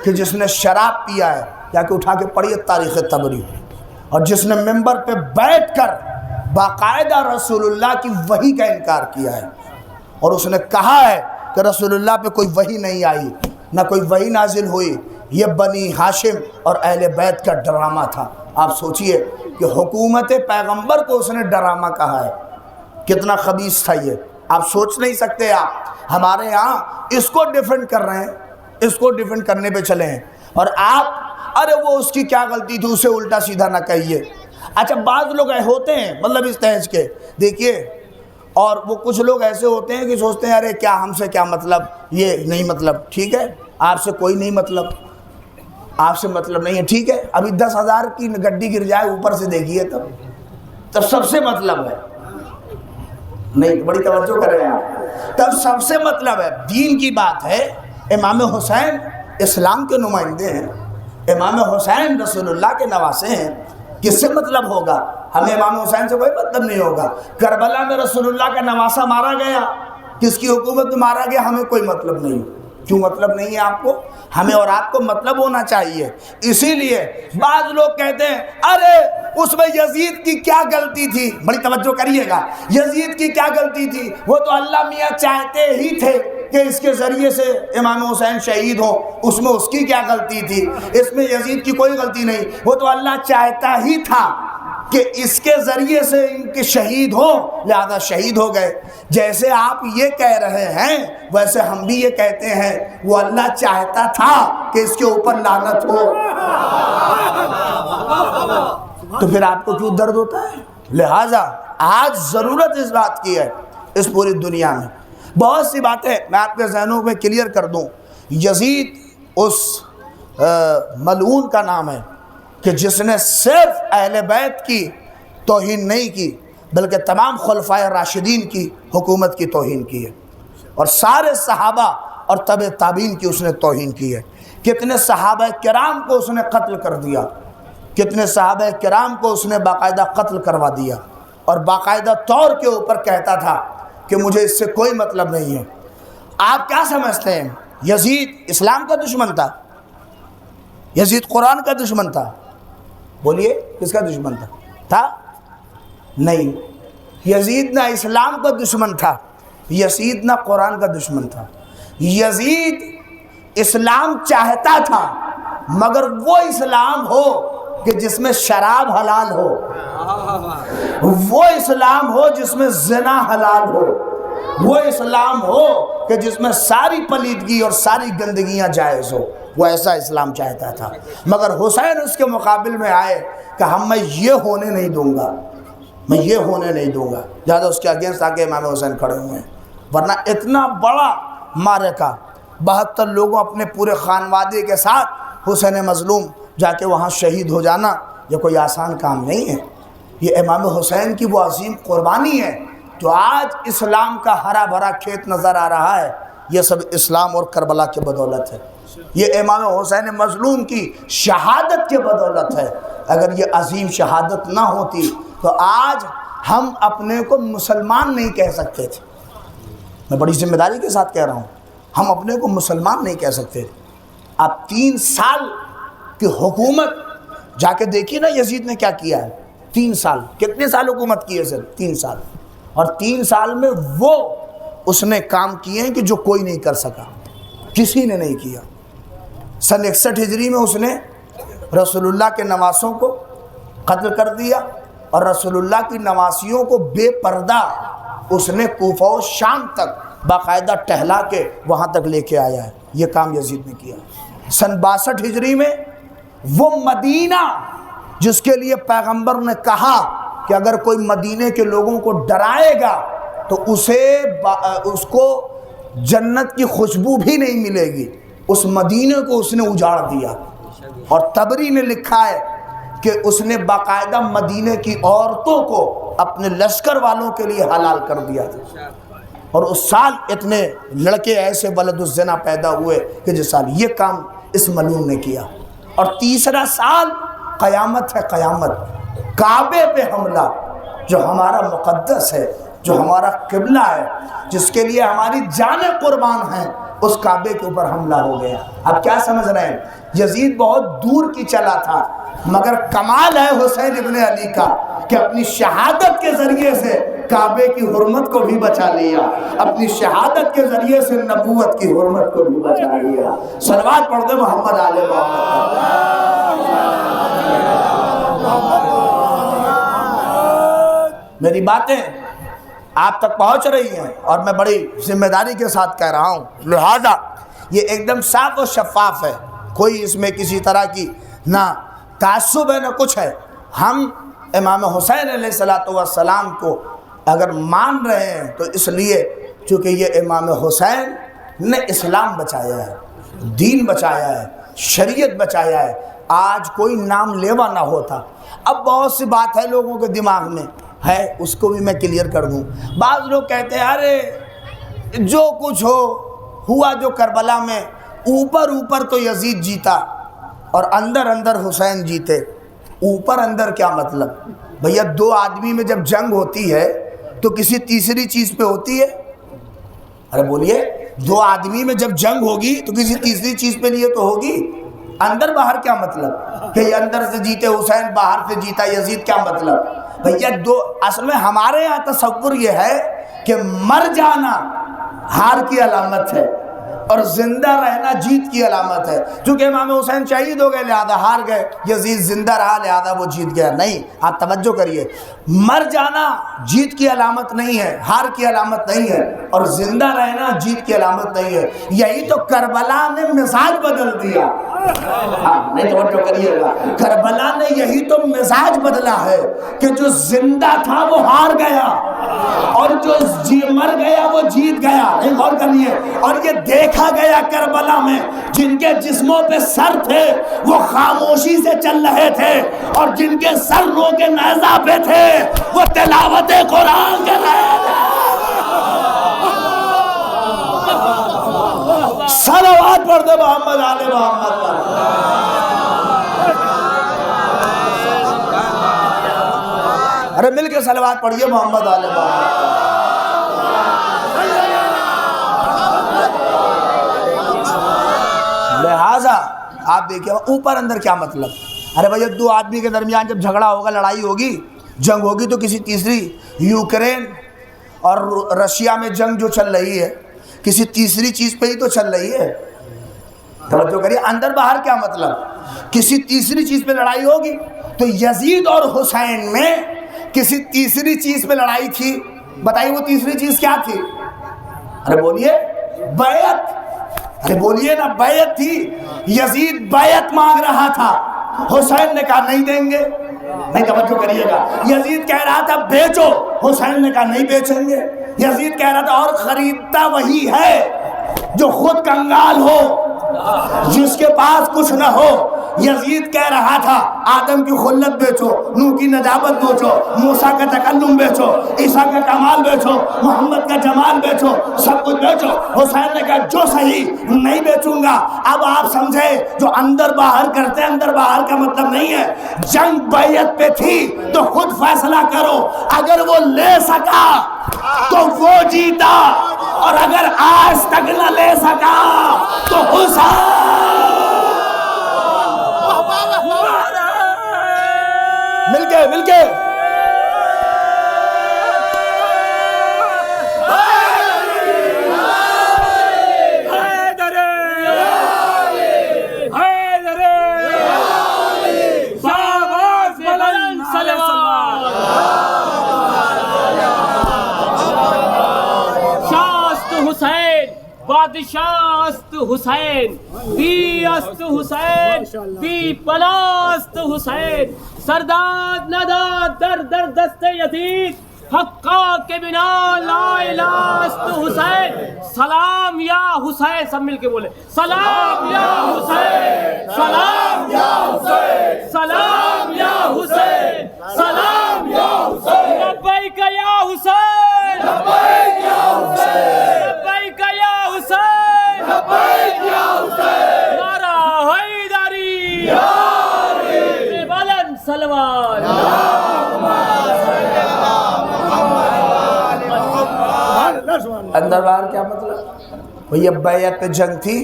کہ جس نے شراب پیا ہے، یا کہ اٹھا کے پڑھیے تاریخ طبری، اور جس نے ممبر پہ بیٹھ کر باقاعدہ رسول اللہ کی وحی کا انکار کیا ہے۔ اور اس نے کہا ہے کہ رسول اللہ پہ کوئی وحی نہیں آئی، نہ کوئی وحی نازل ہوئی، یہ بنی ہاشم اور اہل بیت کا ڈرامہ تھا۔ آپ سوچئے کہ حکومت پیغمبر کو اس نے ڈرامہ کہا ہے، کتنا خبیث تھا یہ، آپ سوچ نہیں سکتے۔ آپ ہمارے یہاں اس کو ڈیفینڈ کر رہے ہیں، اس کو ڈیفینڈ کرنے پہ چلے ہیں، اور آپ ارے وہ اس کی کیا غلطی تھی، اسے الٹا سیدھا نہ کہیے۔ اچھا بعض لوگ ہوتے ہیں مطلب اس طرح کے، دیکھیے، اور وہ کچھ لوگ ایسے ہوتے ہیں کہ سوچتے ہیں ارے کیا ہم سے کیا مطلب، یہ نہیں مطلب، ٹھیک ہے آپ سے کوئی نہیں مطلب، آپ سے مطلب نہیں ہے، ٹھیک ہے، ابھی 10,000 کی گڈی گر جائے اوپر سے دیکھیے تب سب سے مطلب ہے، نہیں بڑی توجہ کریں آپ، تب سب سے مطلب ہے۔ دین کی بات ہے، امام حسین اسلام کے نمائندے ہیں، امام حسین رسول اللہ کے نواسے ہیں، کس سے مطلب ہوگا؟ ہمیں امام حسین سے کوئی مطلب نہیں ہوگا۔ کربلا میں رسول اللہ کا نواسا مارا گیا، کس کی حکومت میں مارا گیا، ہمیں کوئی مطلب نہیں۔ کیوں مطلب نہیں ہے آپ کو؟ ہمیں اور آپ کو مطلب ہونا چاہیے۔ اسی لیے بعض لوگ کہتے ہیں ارے اس میں یزید کی کیا غلطی تھی، بڑی توجہ کریے گا، یزید کی کیا غلطی تھی، وہ تو اللہ میاں چاہتے ہی تھے کہ اس کے ذریعے سے امام حسین شہید ہوں، اس میں اس کی کیا غلطی تھی، اس میں یزید کی کوئی غلطی نہیں، وہ تو اللہ چاہتا ہی تھا کہ اس کے ذریعے سے ان کے شہید ہوں، لہذا شہید ہو گئے۔ جیسے آپ یہ کہہ رہے ہیں ویسے ہم بھی یہ کہتے ہیں وہ اللہ چاہتا تھا کہ اس کے اوپر لعنت ہو، تو پھر آپ کو کیوں درد ہوتا ہے؟ لہذا آج ضرورت اس بات کی ہے، اس پوری دنیا میں بہت سی باتیں میں آپ کے ذہنوں میں کلیئر کر دوں۔ یزید اس ملعون کا نام ہے کہ جس نے صرف اہل بیت کی توہین نہیں کی بلکہ تمام خلفائے راشدین کی حکومت کی توہین کی ہے، اور سارے صحابہ اور تبع تابعین کی اس نے توہین کی ہے۔ کتنے صحابہ کرام کو اس نے قتل کر دیا، کتنے صحابہ کرام کو اس نے باقاعدہ قتل کروا دیا، اور باقاعدہ طور کے اوپر کہتا تھا کہ مجھے اس سے کوئی مطلب نہیں ہے۔ آپ کیا سمجھتے ہیں یزید اسلام کا دشمن تھا؟ یزید قرآن کا دشمن تھا؟ بولیے کس کا دشمن تھا؟ نہیں، یزید نہ اسلام کا دشمن تھا، یزید نہ قرآن کا دشمن تھا۔ یزید اسلام چاہتا تھا مگر وہ اسلام ہو کہ جس میں شراب حلال ہو، وہ اسلام ہو جس میں زنا حلال ہو، وہ اسلام ہو کہ جس میں ساری پلیدگی اور ساری گندگیاں جائز ہو، وہ ایسا اسلام چاہتا تھا۔ مگر حسین اس کے مقابل میں آئے کہ میں یہ ہونے نہیں دوں گا، میں یہ ہونے نہیں دوں گا، لہٰذا اس کے اگینسٹ آگے امام حسین کھڑے ہوئے ہیں۔ ورنہ اتنا بڑا معرکہ، 72 لوگوں اپنے پورے خانوادے کے ساتھ حسین مظلوم جا کے وہاں شہید ہو جانا، یہ کوئی آسان کام نہیں ہے۔ یہ امام حسین کی وہ عظیم قربانی ہے جو آج اسلام کا ہرا بھرا کھیت نظر آ رہا ہے، یہ سب اسلام اور کربلا کی بدولت ہے، یہ امام حسین مظلوم کی شہادت کی بدولت ہے۔ اگر یہ عظیم شہادت نہ ہوتی تو آج ہم اپنے کو مسلمان نہیں کہہ سکتے تھے۔ میں بڑی ذمہ داری کے ساتھ کہہ رہا ہوں، ہم اپنے کو مسلمان نہیں کہہ سکتے تھے۔ اب 3 سال کی حکومت جا کے دیکھیے نا یزید نے کیا کیا ہے۔ 3 سال، کتنے سال حکومت کی ہے سر؟ 3 سال، اور 3 سال میں وہ اس نے کام کیے ہیں کہ جو کوئی نہیں کر سکا، کسی نے نہیں کیا۔ سن 61 ہجری میں اس نے رسول اللہ کے نواسوں کو قتل کر دیا، اور رسول اللہ کی نواسیوں کو بے پردہ اس نے کوفہ و شام تک باقاعدہ ٹہلا کے وہاں تک لے کے آیا ہے، یہ کام یزید نے کیا۔ سن 62 ہجری میں وہ مدینہ جس کے لیے پیغمبر نے کہا کہ اگر کوئی مدینے کے لوگوں کو ڈرائے گا تو اس کو جنت کی خوشبو بھی نہیں ملے گی، اس مدینے کو اس نے اجاڑ دیا۔ اور طبری نے لکھا ہے کہ اس نے باقاعدہ مدینے کی عورتوں کو اپنے لشکر والوں کے لیے حلال کر دیا تھا، اور اس سال اتنے لڑکے ایسے ولد الزنا پیدا ہوئے کہ جس سال یہ کام اس ملعون نے کیا۔ اور تیسرا سال قیامت ہے، قیامت، کعبے پہ حملہ جو ہمارا مقدس ہے، جو ہمارا قبلہ ہے، جس کے لیے ہماری جانیں قربان ہیں، اس کعبے کے اوپر حملہ ہو گیا۔ اب کیا سمجھ رہے ہیں؟ یزید بہت دور کی چلا تھا، مگر کمال ہے حسین ابن علی کا کہ اپنی شہادت کے ذریعے سے کعبے کی حرمت کو بھی بچا لیا، اپنی شہادت کے ذریعے سے نبوت کی حرمت کو بھی بچا لیا۔ صلوات پڑھ دے محمد آل محمد۔ میری باتیں آپ تک پہنچ رہی ہیں اور میں بڑی ذمہ داری کے ساتھ کہہ رہا ہوں، لہذا یہ ایک دم صاف و شفاف ہے، کوئی اس میں کسی طرح کی نہ تعصب ہے نہ کچھ ہے۔ ہم امام حسین علیہ السلام کو اگر مان رہے ہیں تو اس لیے چونکہ یہ امام حسین نے اسلام بچایا ہے، دین بچایا ہے، شریعت بچایا ہے۔ آج کوئی نام لیوا نہ ہوتا۔ اب بہت سی بات ہے لوگوں کے دماغ میں ہے، اس کو بھی میں کلیئر کر دوں۔ بعض لوگ کہتے ہیں ارے جو کچھ ہوا جو کربلا میں، اوپر اوپر تو یزید جیتا اور اندر اندر حسین جیتے۔ اوپر اندر کیا مطلب؟ بھیا دو آدمی میں جب جنگ ہوتی ہے تو کسی تیسری چیز پہ ہوتی ہے؟ ارے بولیے، دو آدمی میں جب جنگ ہوگی تو کسی تیسری چیز پہ لیے تو ہوگی۔ اندر باہر کیا مطلب کہ یہ اندر سے جیتے حسین، باہر سے جیتا یزید، کیا مطلب؟ بھیا دو، اصل میں ہمارے یہاں تصور یہ ہے کہ مر جانا ہار کی علامت ہے اور زندہ رہنا جیت کی علامت ہے۔ چونکہ امام حسین شہید ہو گئے لہذا ہار گئے، یزید زندہ رہا لہذا وہ جیت گیا۔ نہیں، آپ توجہ کریے، مر جانا جیت کی علامت نہیں ہے، ہار کی علامت نہیں ہے، اور زندہ رہنا جیت کی علامت نہیں ہے۔ یہی تو کربلا نے مزاج بدل دیا۔ نہیں توجہ کریے گا، کربلا نے یہی تو مزاج بدلا ہے کہ جو زندہ تھا وہ ہار گیا اور جو مر گیا وہ جیت گیا۔ نہیں غور کریے، اور یہ دیکھا گیا کربلا میں جن کے جسموں پہ سر تھے وہ خاموشی سے چل رہے تھے، اور جن کے سر رو کے نیزہ پہ تھے وہ تلاوت قرآن کر رہے تھے۔ صلوات پڑھ دے محمد آل محمد پر۔ ارے مل کے صلوات پڑھیے محمد آل محمد۔ لہذا آپ دیکھیں اوپر اندر کیا مطلب؟ ارے بھائی دو آدمی کے درمیان جب جھگڑا ہوگا، لڑائی ہوگی، جنگ ہوگی تو کسی تیسری، یوکرین اور رشیا میں جنگ جو چل رہی ہے کسی تیسری چیز پہ ہی تو چل رہی ہے۔ توجہ کریے، اندر باہر کیا مطلب؟ کسی تیسری چیز پہ لڑائی ہوگی تو یزید اور حسین میں کسی تیسری چیز پہ لڑائی تھی۔ بتائیے وہ تیسری چیز کیا تھی؟ ارے بولیے، بیعت۔ ارے بولیے نا، بیعت تھی۔ یزید بیعت مانگ رہا تھا، حسین نے کہا نہیں دیں گے۔ نہیں توجہ کریے گا، یزید کہہ رہا تھا بیچو، حسین نے کہا نہیں بیچیں گے۔ یزید کہہ رہا تھا اور خریدتا وہی ہے جو خود کنگال ہو، جس کے پاس کچھ نہ ہو۔ یزید کہہ رہا تھا آدم کی خلت بیچو، نوح کی نجابت بیچو، موسیٰ کا تکلم بیچو، عیسیٰ کا کمال بیچو، محمد کا جمال بیچو، سب کچھ بیچو۔ حسین نے کہا جو صحیح، نہیں بیچوں گا۔ اب آپ سمجھے جو اندر باہر کرتے ہیں، اندر باہر کا مطلب نہیں ہے۔ جنگ بیعت پہ تھی تو خود فیصلہ کرو، اگر وہ لے سکا تو وہ جیتا، اور اگر آج تک نہ لے سکا تو حسین۔ مل کے بادشاہست حسین، بی است حسین، بی پلاست حسین، سرداد نداد در در دست یزید، حقا کے بنا لا الہ است حسین۔ سلام یا حسین، سب مل کے بولے سلام یا حسین، سلام یا حسین، سلام یا حسین، سلام یا حسین، لبیک یا حسین، لبیک یا حسین، لبیک یا حسین، لبیک یا حسین، نعرہ حیدری یا علی، بلند صلوات۔ اندر باہر کیا مطلب؟ یہ بیعت پہ جنگ تھی،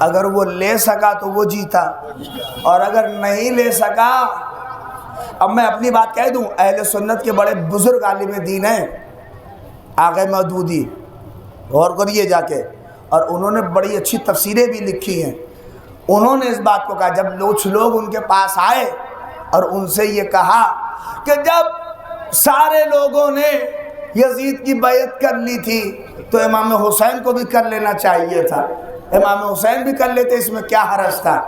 اگر وہ لے سکا تو وہ جیتا، اور اگر نہیں لے سکا، اب میں اپنی بات کہہ دوں، اہل سنت کے بڑے بزرگ عالم دین ہیں، آغا مودودی، غور کریے جا کے، اور انہوں نے بڑی اچھی تفسیریں بھی لکھی ہیں. انہوں نے اس بات کو کہا جب کچھ لوگ ان کے پاس آئے اور ان سے یہ کہا کہ جب سارے لوگوں نے یزید کی بیعت کر لی تھی تو امام حسین کو بھی کر لینا چاہیے تھا، امام حسین بھی کر لیتے، اس میں کیا حرج تھا؟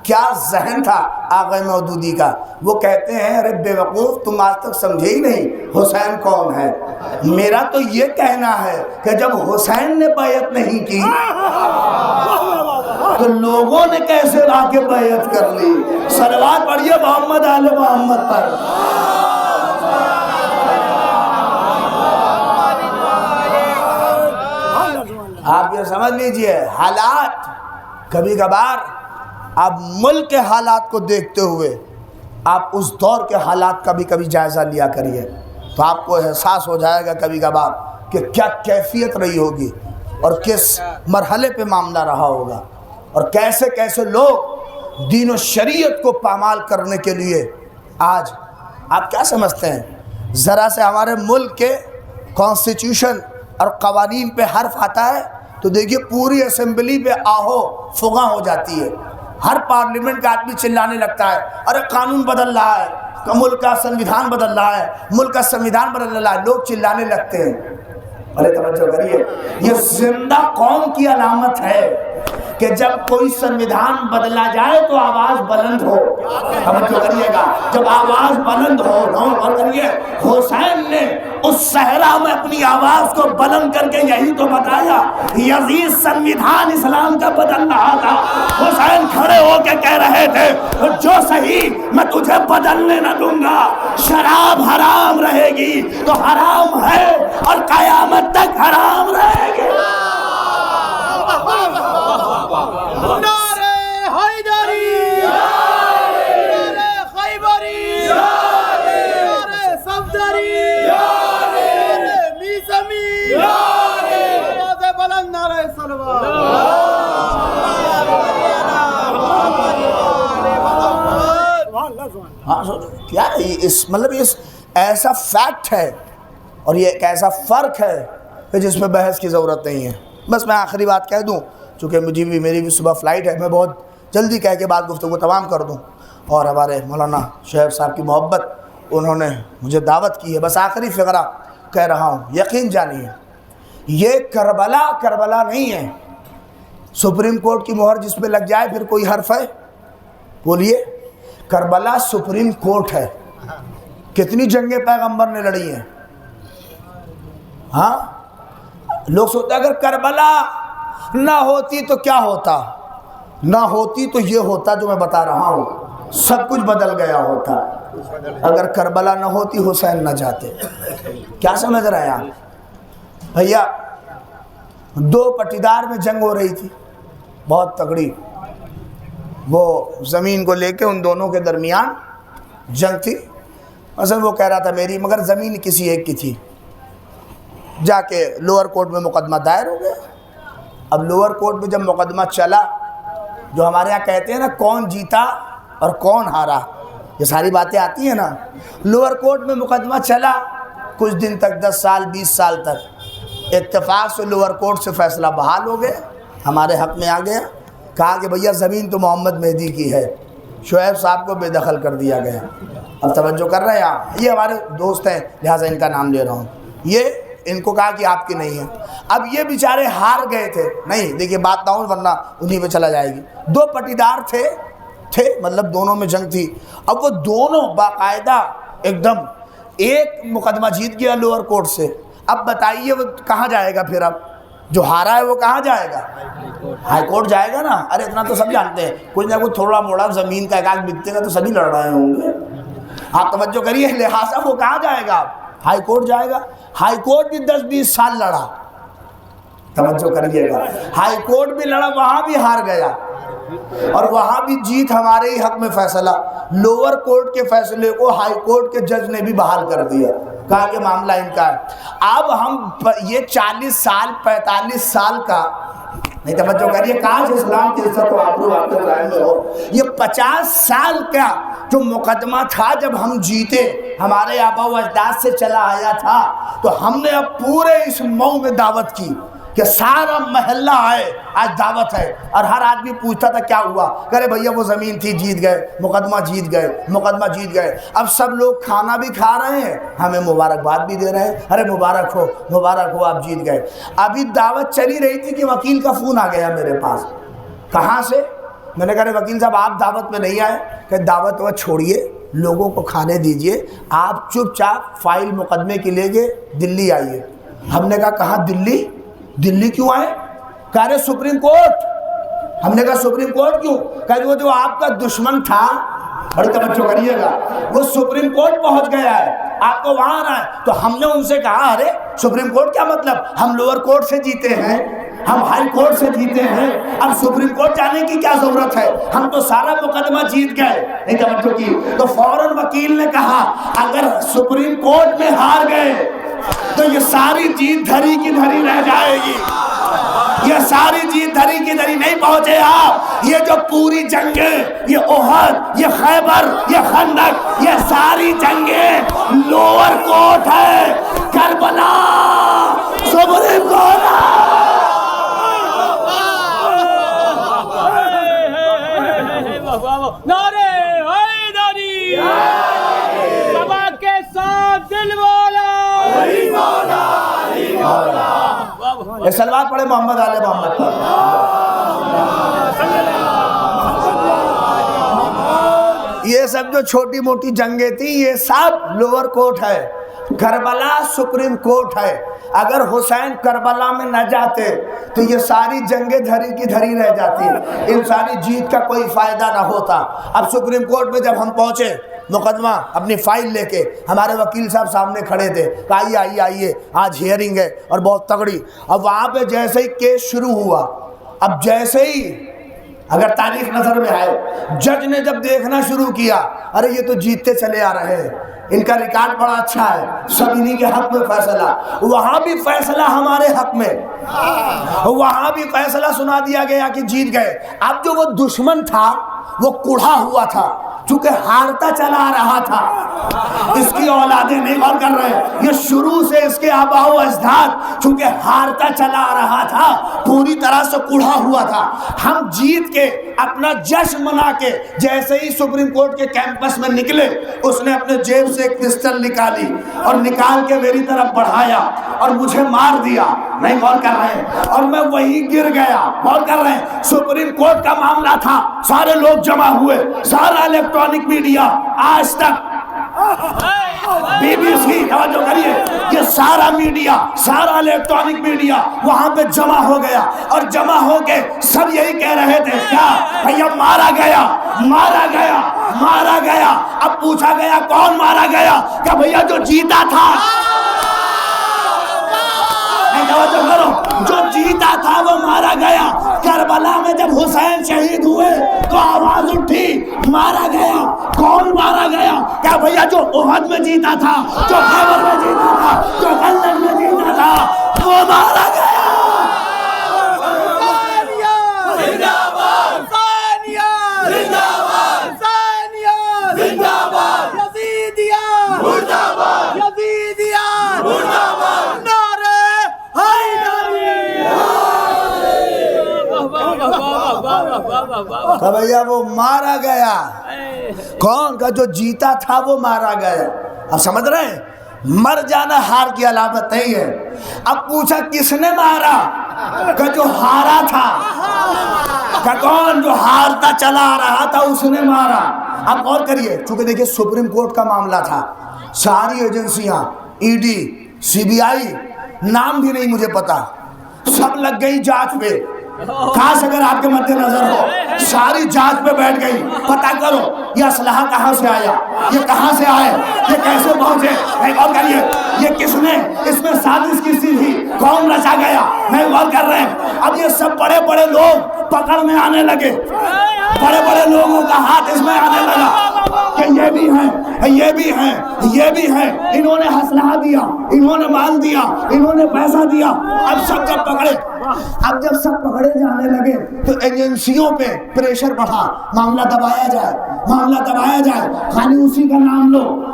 کیا ذہن تھا آغا مودودی کا؟ وہ کہتے ہیں ارے بے وقوف، تم آج تک سمجھے ہی نہیں حسین کون ہے. میرا تو یہ کہنا ہے کہ جب حسین نے بیعت نہیں کی تو لوگوں نے کیسے آ کے بیعت کر لی؟ صلوات پڑھیے محمد آل محمد پر. آپ یہ سمجھ لیجئے، حالات کبھی کبھار آپ ملک کے حالات کو دیکھتے ہوئے آپ اس دور کے حالات کا بھی کبھی جائزہ لیا کریے تو آپ کو احساس ہو جائے گا کبھی کبھار کہ کیا کیفیت رہی ہوگی اور کس مرحلے پہ معاملہ رہا ہوگا، اور کیسے کیسے لوگ دین و شریعت کو پامال کرنے کے لیے. آج آپ کیا سمجھتے ہیں؟ ذرا سے ہمارے ملک کے کانسٹیٹیوشن اور قوانین پہ حرف آتا ہے تو دیکھیے پوری اسمبلی پہ آہو فغاں ہو جاتی ہے. ہر پارلیمنٹ کا آدمی چلانے لگتا ہے ارے قانون بدل رہا ہے، ملک کا سنویدھان بدل رہا ہے، ملک کا سنویدھان بدل رہا ہے، لوگ چلانے لگتے ہیں. ارے توجہ کریے، یہ زندہ قوم کی علامت ہے کہ جب کوئی سنویدھان بدلا جائے تو آواز بلند ہو. توجہ کریے گا، جب آواز بلند ہو. اور کریے حسین نے اس صحرا میں اپنی آواز کو بلند کر کے یہی تو بتایا یزید سنویدھان اسلام کا بدل رہا تھا. حسین کھڑے ہو کے کہہ رہے تھے جو صحیح میں تجھے بدلنے نہ دوں گا، شراب حرام رہے گی تو حرام ہے اور قیامت تک حرام رہے گی. نعرہ حیدری، نعرہ خیبری، نعرہ صفدری، نعرہ میثمی، آواز بلند نعرہ صلوات. ہاں کیا ہے اس مطلب یہ ایسا فیکٹ ہے اور یہ ایک ایسا فرق ہے کہ جس پہ بحث کی ضرورت نہیں ہے. بس میں آخری بات کہہ دوں چونکہ میری بھی صبح فلائٹ ہے، میں بہت جلدی کہہ کے بعد گفتگو تمام کر دوں. اور ہمارے مولانا شعیب صاحب کی محبت، انہوں نے مجھے دعوت کی ہے. بس آخری فقرہ کہہ رہا ہوں، یقین جانیے یہ کربلا نہیں ہے. سپریم کورٹ کی مہر جس پہ لگ جائے پھر کوئی حرف ہے؟ بولیے. کربلا سپریم کورٹ ہے. کتنی جنگیں پیغمبر نے لڑی ہیں. ہاں لوگ سوچتے ہیں اگر کربلا نہ ہوتی تو کیا ہوتا، نہ ہوتی تو یہ ہوتا جو میں بتا رہا ہوں، سب کچھ بدل گیا ہوتا. اگر کربلا نہ ہوتی حسین نہ جاتے. کیا سمجھ رہے ہیں آپ؟ بھیا دو پٹیدار میں جنگ ہو رہی تھی بہت تگڑی، وہ زمین کو لے کے ان دونوں کے درمیان جنگ تھی. مثلا وہ کہہ رہا تھا میری، مگر زمین کسی ایک کی تھی. جا کے لوور کورٹ میں مقدمہ دائر ہو گیا. اب لوور کورٹ میں جب مقدمہ چلا، جو ہمارے یہاں کہتے ہیں نا کون جیتا اور کون ہارا، یہ ساری باتیں آتی ہیں نا. لوور کورٹ میں مقدمہ چلا کچھ دن تک، 10 سال 20 سال تک. اتفاق سے لوور کورٹ سے فیصلہ بحال ہو گیا، ہمارے حق میں آ گیا. کہا کہ بھیا زمین تو محمد مہدی کی ہے. شعیب صاحب کو بے دخل کر دیا گیا. اب توجہ کر رہے ہیں آپ، یہ ہمارے دوست ہیں لہٰذا ان کا نام لے رہا ہوں. یہ ان کو کہا کہ آپ کی نہیں ہے. اب یہ بیچارے ہار گئے تھے. نہیں دیکھیے بات نہ ہو ورنہ انہی پہ چلا جائے گی. دو پٹیدار تھے مطلب دونوں میں جنگ تھی. اب وہ دونوں باقاعدہ ایک دم ایک مقدمہ جیت گیا لوور کورٹ سے. اب بتائیے وہ کہاں جائے گا پھر؟ اب جو ہارا ہے وہ کہاں جائے گا؟ ہائی کورٹ جائے گا نا. ارے اتنا تو سب جانتے ہیں، کچھ نہ کچھ تھوڑا موڑا زمین کا ایک آدھ بکتے گا تو سبھی لڑ رہے ہوں گے. آپ توجہ کریے، لہٰذا وہ کہاں جائے گا؟ ہائی کورٹ جائے گا. ہائی کورٹ بھی 10-20 سال لڑا. توجہ کریے گا، ہائی کورٹ بھی لڑا، وہاں بھی ہار گیا اور وہاں بھی جیت ہمارے ہی حق میں فیصلہ. لوور کورٹ کے فیصلے کو ہائی کورٹ کے جج نے بھی بحال کر دیا، کہا کہ معاملہ ان کا ہے. اب ہم یہ 40 سال 45 سال کا نہیں توجہ کریے، کاش اسلام کی عزت و آبرو آپ کے ذہن میں ہو۔ یہ 50 سال کا جو مقدمہ تھا جب ہم جیتے، ہمارے آبا و اجداد سے چلا آیا تھا، تو ہم نے اب پورے اس مئو میں دعوت کی کہ سارا محلہ آئے، آج دعوت ہے۔ اور ہر آدمی پوچھتا تھا کیا ہوا، کہے بھیا وہ زمین تھی، جیت گئے، مقدمہ جیت گئے، مقدمہ جیت گئے۔ اب سب لوگ کھانا بھی کھا رہے ہیں، ہمیں مبارکباد بھی دے رہے ہیں، ارے مبارک ہو آپ جیت گئے۔ ابھی دعوت چلی رہی تھی کہ وکیل کا فون آ گیا میرے پاس۔ کہاں سے؟ میں نے کہا وکیل صاحب آپ دعوت میں نہیں آئے؟ کہ دعوت وہ چھوڑیے، لوگوں کو کھانے دیجئے، آپ چپ چاپ فائل مقدمے کے لے کے دلی آئیے۔ ہم نے کہا کہاں دلی؟ دلی کیوں آئے؟ کہہ رہے سپریم کورٹ۔ ہم نے کہا سپریم کورٹ کیوں؟ کہ وہ جو آپ کا دشمن تھا، بڑی توجہ کریے گا، وہ سپریم کورٹ پہنچ گیا ہے، آپ کو وہاں آنا ہے۔ تو ہم نے ان سے کہا ارے سپریم کورٹ کیا مطلب، ہم لوور کورٹ سے جیتے ہیں، ہم ہائی کورٹ سے جیتے ہیں، اب سپریم کورٹ جانے کی کیا ضرورت ہے، ہم تو سارا مقدمہ جیت گئے۔ نہیں توجہ کی تو فوراً وکیل نے کہا اگر سپریم کورٹ میں ہار گئے تو یہ ساری جیت دھری کی دھری رہ جائے گی، یہ ساری جیت دھری کی دھری نہیں پہنچے آپ۔ یہ جو پوری جنگیں، یہ احد، یہ خیبر، یہ خندق، یہ ساری جنگیں لوور کورٹ ہے، کربلا سپریم کورٹ ہے۔ نعرے حیدری، بابا کے ساتھ دل والا، یہ سلوات پڑھے محمد آل محمد پر۔ یہ سب جو چھوٹی موٹی جنگیں تھیں یہ سب لوور کورٹ ہے، کربلا سپریم کورٹ ہے۔ اگر حسین کربلا میں نہ جاتے تو یہ ساری جنگیں دھری کی دھری رہ جاتی، ان ساری جیت کا کوئی فائدہ نہ ہوتا۔ اب سپریم کورٹ میں جب ہم پہنچے، مقدمہ اپنی فائل لے کے، ہمارے وکیل صاحب سامنے کھڑے تھے کہ آئیے آج ہیئرنگ ہے اور بہت تگڑی۔ اب وہاں پہ جیسے ہی کیس شروع ہوا، اب جیسے ہی اگر تاریخ نظر میں آئے، جج نے جب دیکھنا شروع کیا، ارے یہ تو جیتتے چلے آ رہے ہیں، ان کا ریکارڈ بڑا اچھا ہے، سب انہی کے حق میں فیصلہ۔ وہاں بھی فیصلہ ہمارے حق میں، وہاں بھی فیصلہ سنا دیا گیا کہ جیت گئے۔ اب جو وہ دشمن تھا وہ کوڑھا ہوا تھا، چونکہ ہارتا چلا رہا تھا، اس کی اولادیں نہیں غور کر رہے، یہ شروع سے اس کے آبا و اجداد چونکہ ہارتا چلا رہا تھا، پوری طرح سے کوڑھا ہوا تھا۔ ہم جیت کے اپنا جشن منا کے جیسے ہی سپریم کورٹ کے کیمپس میں نکلے، اس نے اپنے جیب سے ایک پسٹل نکالی اور نکال کے میری طرف بڑھایا اور مجھے مار دیا۔ نہیں غور کر رہے ہیں، اور میں وہی گر گیا۔ غور کر رہے ہیں، سپریم کورٹ کا معاملہ تھا، سارے لوگ جمع ہوئے، سارا الیکٹرانک میڈیا، آج تک بی بی سی، توجہ کریے، یہ سارا میڈیا، سارا الیکٹرانک میڈیا وہاں پہ جمع ہو گیا، اور جمع ہو کے سب یہی کہہ رہے تھے کیا بھیا مارا گیا، مارا گیا، مارا گیا۔ اب پوچھا گیا کون مارا گیا، کہ بھیا جو جیتا تھا، توجہ کرو، جو جیتا تھا وہ مارا گیا۔ کربلا میں جب حسین شہید ہوئے تو آواز اٹھی مارا گیا۔ کون مارا گیا؟ کیا بھیا جو احد میں جیتا تھا، جو خیبر میں جیتا تھا، جو خندق میں جیتا تھا، وہ مارا گیا۔ کہ بھیا وہ مارا گیا۔ کون کا جو جیتا تھا وہ مارا گیا۔ اب سمجھ رہے ہیں، مر جانا ہار کی علامت نہیں ہے۔ اب پوچھا کس نے مارا، کہ جو ہارا تھا، کہ کون جو ہارتا چلا آ رہا تھا اس نے مارا۔ اب غور کریے، چونکہ دیکھیے سپریم کورٹ کا معاملہ تھا، ساری ایجنسیاں، ای ڈی، سی بی آئی، نام بھی نہیں مجھے پتا، سب لگ گئی جانچ پہ۔ کاش اگر آپ کے مد نظر ہو، ساری جانچ پہ بیٹھ گئی، پتہ کرو یہ اسلحہ کہاں سے آیا، یہ کہاں سے آئے، یہ کیسے پہنچے۔ نہیں غور کریے، یہ کس نے اس میں سازش کسی تھی، کون رچا گیا، نہیں غور کر رہے ہیں۔ اب یہ سب بڑے بڑے لوگ پکڑ میں آنے لگے، بڑے بڑے لوگوں کا ہاتھ اس میں آنے لگا کہ یہ بھی ہیں، یہ بھی ہیں، یہ بھی ہیں، انہوں نے اسلحہ دیا، انہوں نے مال دیا، انہوں نے پیسہ دیا۔ اب سب جب پکڑے اب جب سب پکڑے جانے لگے تو ایجنسیوں پہ پریشر بڑھا، معاملہ دبایا جائے، معاملہ دبایا جائے، خالی اسی کا نام لو،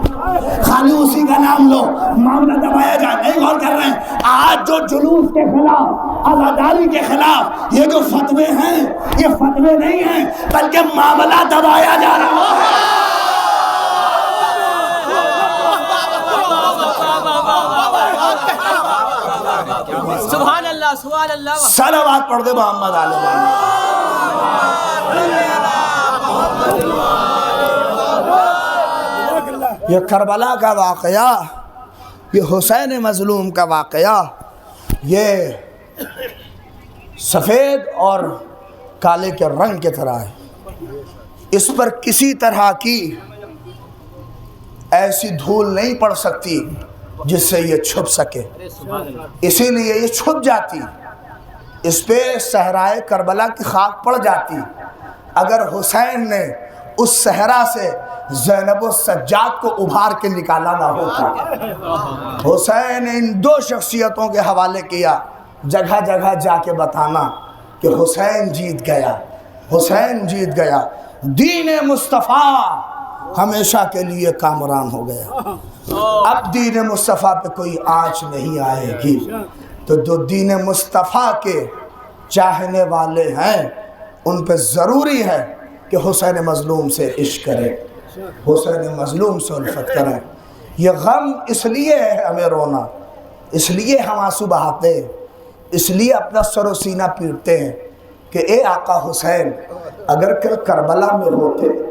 خالی اسی کا نام لو، معاملہ دبایا جائے۔ نہیں غور کر رہے ہیں آج جو جلوس کے خلاف، آزاداری کے خلاف یہ جو فتوے ہیں، یہ فتوے نہیں ہیں بلکہ معاملہ دبایا جا رہا ہے۔ سبحان اللہ سبحان اللہ۔ صلوات پڑھ دے محمد علیہ وسلم۔ یہ کربلا کا واقعہ، یہ حسین مظلوم کا واقعہ، یہ سفید اور کالے کے رنگ کی طرح ہے۔ اس پر کسی طرح کی ایسی دھول نہیں پڑ سکتی جس سے یہ چھپ سکے، اسی لیے یہ چھپ جاتی، اس پہ صحرائے کربلا کی خاک پڑ جاتی۔ اگر حسین نے اس صحرا سے زینب السجاد کو ابھار کے نکالا نہ ہوتا۔ حسین نے ان دو شخصیتوں کے حوالے کیا، جگہ جگہ جا کے بتانا کہ حسین جیت گیا، حسین جیت گیا، دین مصطفیٰ ہمیشہ کے لیے کامران ہو گیا۔ اب دین مصطفیٰ پہ کوئی آنچ نہیں آئے گی۔ تو جو دین مصطفیٰ کے چاہنے والے ہیں ان پہ ضروری ہے کہ حسین مظلوم سے عشق کریں، حسین مظلوم سے الفت کریں۔ یہ غم اس لیے ہے ہمیں رونا، اس لیے ہم آنسو بہاتے ہیں، اس لیے اپنا سر و سینہ پیٹتے ہیں کہ اے آقا حسین اگر کل کربلا میں ہوتے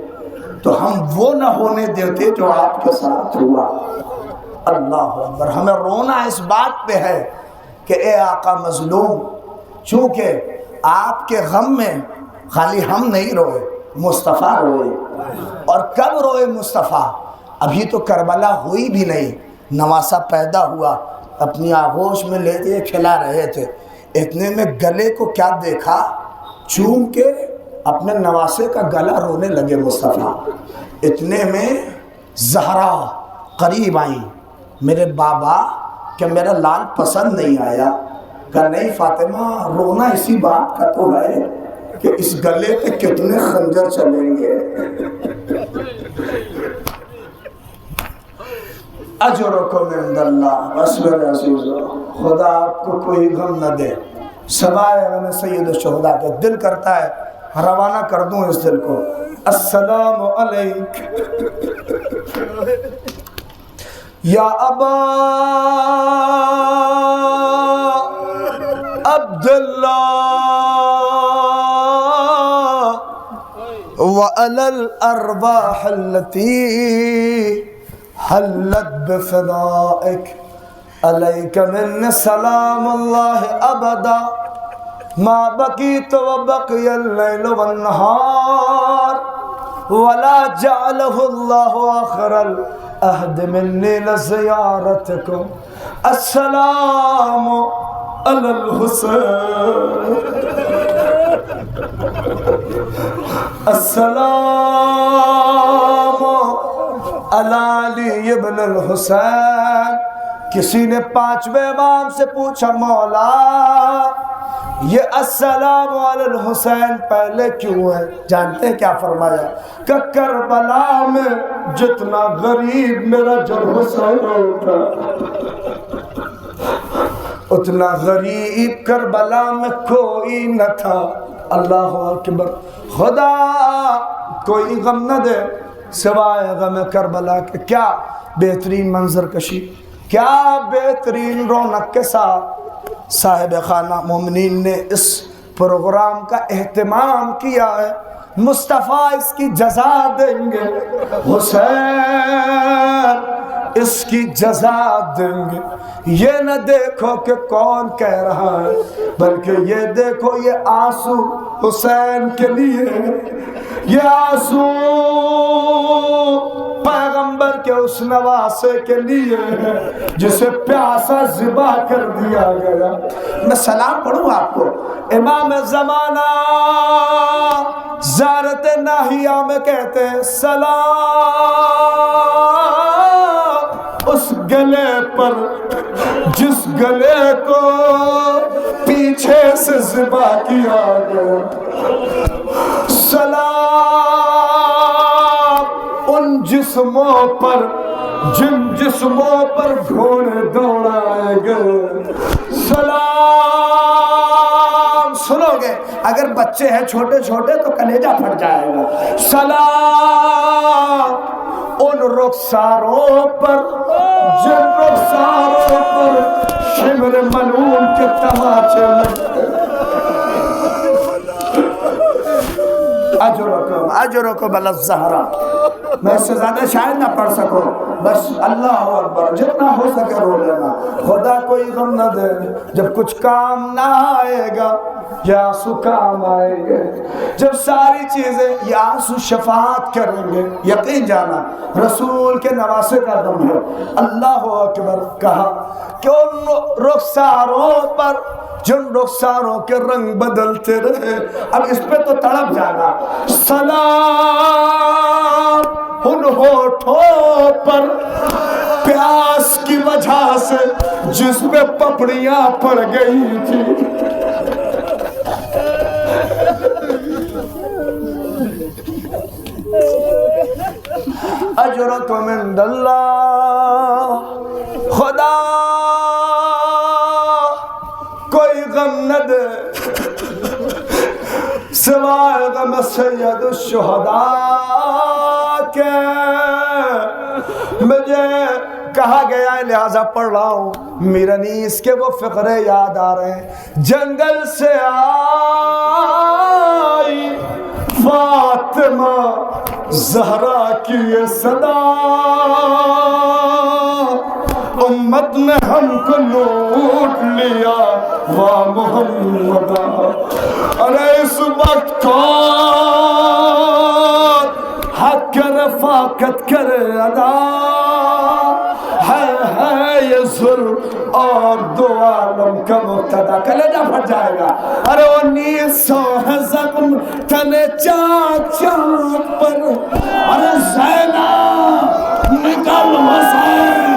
تو ہم وہ نہ ہونے دیتے جو آپ کے ساتھ ہوا۔ اللہ اکبر۔ ہمیں رونا اس بات پہ ہے کہ اے آقا مظلوم، چونکہ آپ کے غم میں خالی ہم نہیں روئے، مصطفیٰ روئے۔ اور کب روئے مصطفیٰ؟ ابھی تو کربلا ہوئی بھی نہیں، نواسہ پیدا ہوا، اپنی آغوش میں لے کے کھلا رہے تھے، اتنے میں گلے کو کیا دیکھا، چوم کے اپنے نواسے کا گلا رونے لگے مصطفیٰ۔ اتنے میں زہرا قریب آئیں، میرے بابا کیا میرا لال پسند نہیں آیا؟ کہا نہیں فاطمہ، رونا اسی بات کا تو ہے کہ اس گلے پہ کتنے خنجر چلیں گے۔ اجرکم عند اللہ، بس میرے عزیزو، خدا آپ کو کوئی غم نہ دے، سوائے غم سید الشہداء کے۔ دل کرتا ہے روانہ کر دوں اس دل کو۔ السلام علیک یا ابا عبداللہ وعلی الارواح التي حلت بفدائک علیک من سلام اللہ ابدا ما بقیت وبقی اللیل والنہار ولا جعلہ اللہ آخر العہد منی لزیارتکم السلام علی الحسین السلام علی علی ابن الحسین۔ کسی نے پانچویں امام سے پوچھا مولا یہ السلام علی الحسین پہلے کیوں ہے؟ جانتے ہیں کیا فرمایا؟ کہ کربلا میں جتنا غریب میرا جب حسین ہوتا اتنا غریب کربلا میں کوئی نہ تھا۔ اللہ اکبر۔ خدا کوئی غم نہ دے سوائے غم کربلا کے۔ کیا بہترین منظر کشی، کیا بہترین رونق کے ساتھ صاحب خانہ مومنین نے اس پروگرام کا اہتمام کیا ہے۔ مصطفیٰ اس کی جزا دیں گے، حسین اس کی جزا دیں گے۔ یہ نہ دیکھو کہ کون کہہ رہا ہے، بلکہ یہ دیکھو یہ آنسو حسین کے لیے، یہ آنسو پیغمبر کے اس نواسے کے لیے جسے پیاسا ذبح کر دیا گیا۔ میں سلام پڑھوں آپ کو۔ امام زمانہ زیارت ناہیہ میں کہتے ہیں سلام اس گلے پر جس گلے کو پیچھے سے ذبح کیا گیا. سلام ان جسموں پر جن جسموں پر گھوڑے دوڑائے گئے. سلام سنو گے اگر بچے ہیں چھوٹے چھوٹے تو کلیجہ پھٹ جائے گا. سلام ان رخساروں پر جن رخساروں پر شمر ملعون کے تماچے لگتے. اجرکم علی الزہرا. میں اس سے زیادہ شاید نہ پڑھ سکوں, بس اللہ اکبر جتنا ہو سکے رو لینا. خدا کوئی غم نہ دے جب کچھ کام نہ آئے گا, یا آنسو کام آئیں گے. جب ساری چیزیں یا آنسو شفاعت کریں گے, یقین جانا رسول کے نواسے کا دم ہے. اللہ اکبر کہا کہ ان رخساروں پر جن رخساروں کے رنگ بدلتے رہے. اب اس پہ تو تڑپ جانا. سلام ان ہونٹوں پر پیاس کی وجہ سے جس پہ پپڑیاں پڑ گئی تھی. اجرکم عند اللہ. خدا کوئی غم نہ دے سوائے غم سید الشہداء کے. مجھے کہا گیا ہے لہذا پڑھ رہا ہوں. میرنیس کے وہ فقرے یاد آ رہے ہیں. جنگل سے آئی فاطمہ زہرا کی یہ صدا, امت نے ہم کو لوٹ لیا وا محمد. ارے اس وقت کون حق کے رفاقت کرے ادا ہے یہ ظلم اور دو عالم کا مقتدا. کلیجہ پھٹ جائے گا. ارے وہ 1900 ہے زخم تنے چاک چاک پر. ارے زینب نکل حسین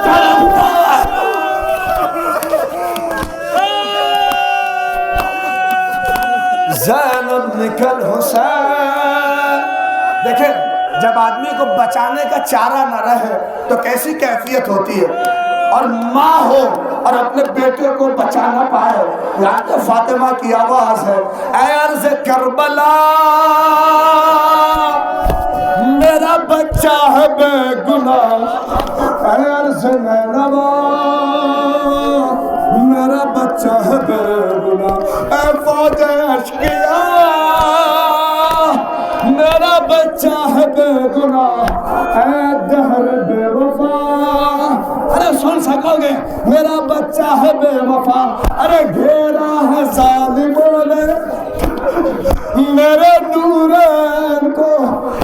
طرفدار. زینب نکل حسین. دیکھیں جب آدمی کو بچانے کا چارہ نہ رہے تو کیسی کیفیت ہوتی ہے. اور ماں ہو اور اپنے بیٹے کو بچا نہ پائے. یہاں تو فاطمہ کی آواز ہے, اے عرض کربلا میرا بچہ ہے بے گناہ. اے عرض نینوا میرا بچہ ہے بے گناہ. اے فوج اشقیا میرا بچہ ہے بے گناہ. اے دہر بے وفا. ارے سن سکو گے میرا بچہ ہے بے وفا. ارے گھیرا ہے ظالموں نے میرے نورین کو.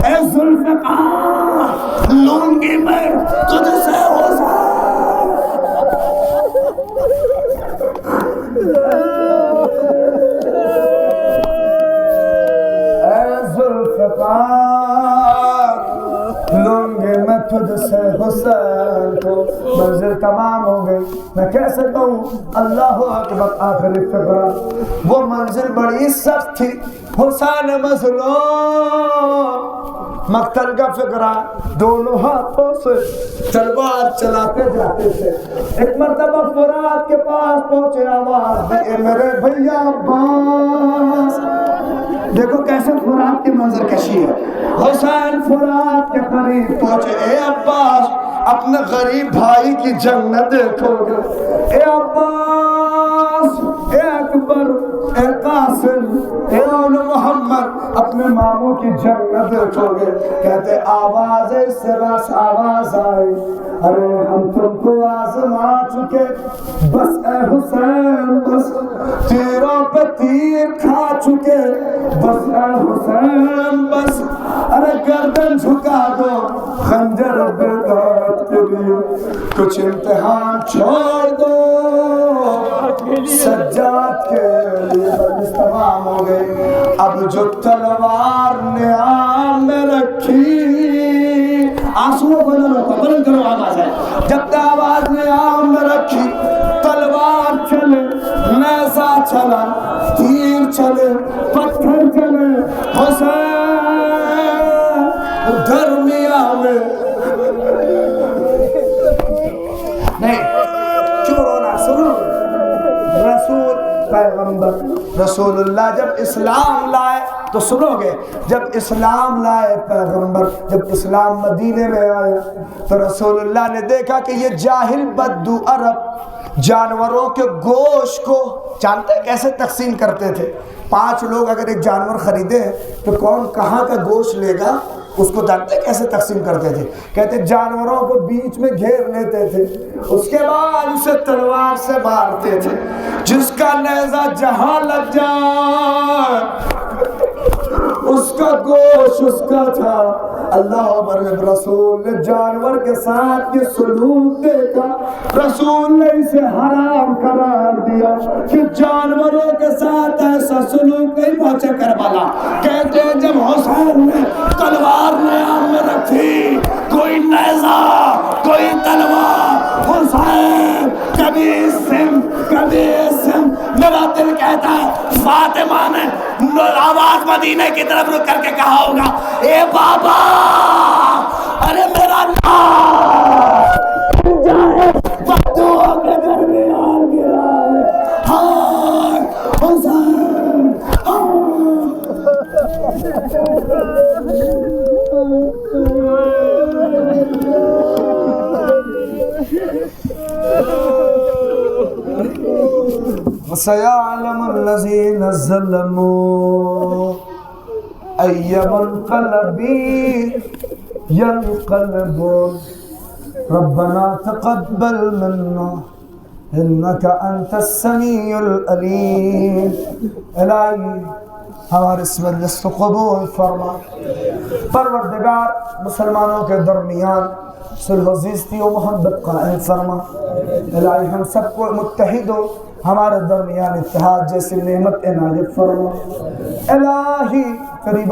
اے ذوالفقار لوں گی میں تجھ سے حسین. اے ذوالفقار لوں گی میں تجھ سے حسین کو. منزل تمام ہو گئی. میں کیسے کہوں اللہ اکبر. آخری فقرہ. وہ منزل بڑی سخت تھی. حسین مظلوم مقتل کا فقرہ. دونوں ہاتھوں سے تلوار چلاتے جاتے تھے. ایک مرتبہ فرات کے پاس پہنچے. آواز دی اے میرے بھیا عباس. دیکھو کیسے فرات کی منظر کشی ہے. حسین فرات کے قریب پہنچے. اے عباس اپنے غریب بھائی کی جنگ نہ دیکھو گے. اے عباس, اے اکبر, اے قاسم, اے اول محمد اپنے ماموں کی جنگ نہ دیکھو گے. کہتے آواز سے بس آواز آئی. ارے ہم تم کو آزما چکے بس اے حسین بس. تیروں پہ تیر کھا چکے بس اے حسین بس. ارے گردن جھکا دو خنجر بیداد کے لیے. کچھ امتحان چھوڑ دو سجاد کے لیے. بس تمام ہو گئی. اب جو تلوار نے آن میں رکھی. آنسووں کو نہ روکو, بلند کرو آواز ہے. جب آواز نے آن میں رکھی تلوار چلے نیزہ چلا پیغمبر رسول اللہ جب اسلام لائے تو سنو گے، جب اسلام لائے پیغمبر، جب اسلام مدینے میں آیا تو رسول اللہ نے دیکھا کہ یہ جاہل بدو عرب جانوروں کے گوشت کو جانتے کیسے تقسیم کرتے تھے؟ 5 لوگ اگر ایک جانور خریدے تو کون کہاں کا گوشت لے گا اس کو جانتے کیسے تقسیم کرتے تھے؟ کہتے جانوروں کو بیچ میں گھیر لیتے تھے، اس کے بعد اسے تلوار سے مارتے تھے، جس کا نیزہ جہاں لگ جائے اس کا گوشت اس کا تھا۔ اللہ اور رسول نے جانور کے ساتھ یہ سلوک دیکھا، رسول نے اسے حرام قرار دیا کہ جانوروں کے ساتھ ایسا سلوک نہیں پہنچے کربلا۔ کہتے ہیں جب حسین نے تلوار نیام میں رکھی، کوئی نیزہ کوئی تلوار، حسین کبھی سم کبھی سم، میرا دل کہتا ہے فاطمہ نے آواز مدینے کی طرف رک کر کے کہا ہوگا، اے بابا ارے میرا نام جائے بدو کے گھر میں آ گیا ہے، ہاں حسین وَسَيَعْلَمُ الَّذِينَ ظَلَمُوا أَيَّ مُنقَلَبٍ يَنقَلِبُونَ رَبَّنَا تَقَبَّلْ مِنَّا إِنَّكَ أَنْتَ السَّمِيعُ الْعَلِيمُ۔ الہی ہمارے اس مجلس کو قبول فرما، پروردگار مسلمانوں کے درمیان صلح و زیستی و محبت قائم فرما۔ الہی ہم سب کو متحد ہو، ہمارے درمیان اتحاد جیسی نعمت عنایت فرما۔ الہی قریب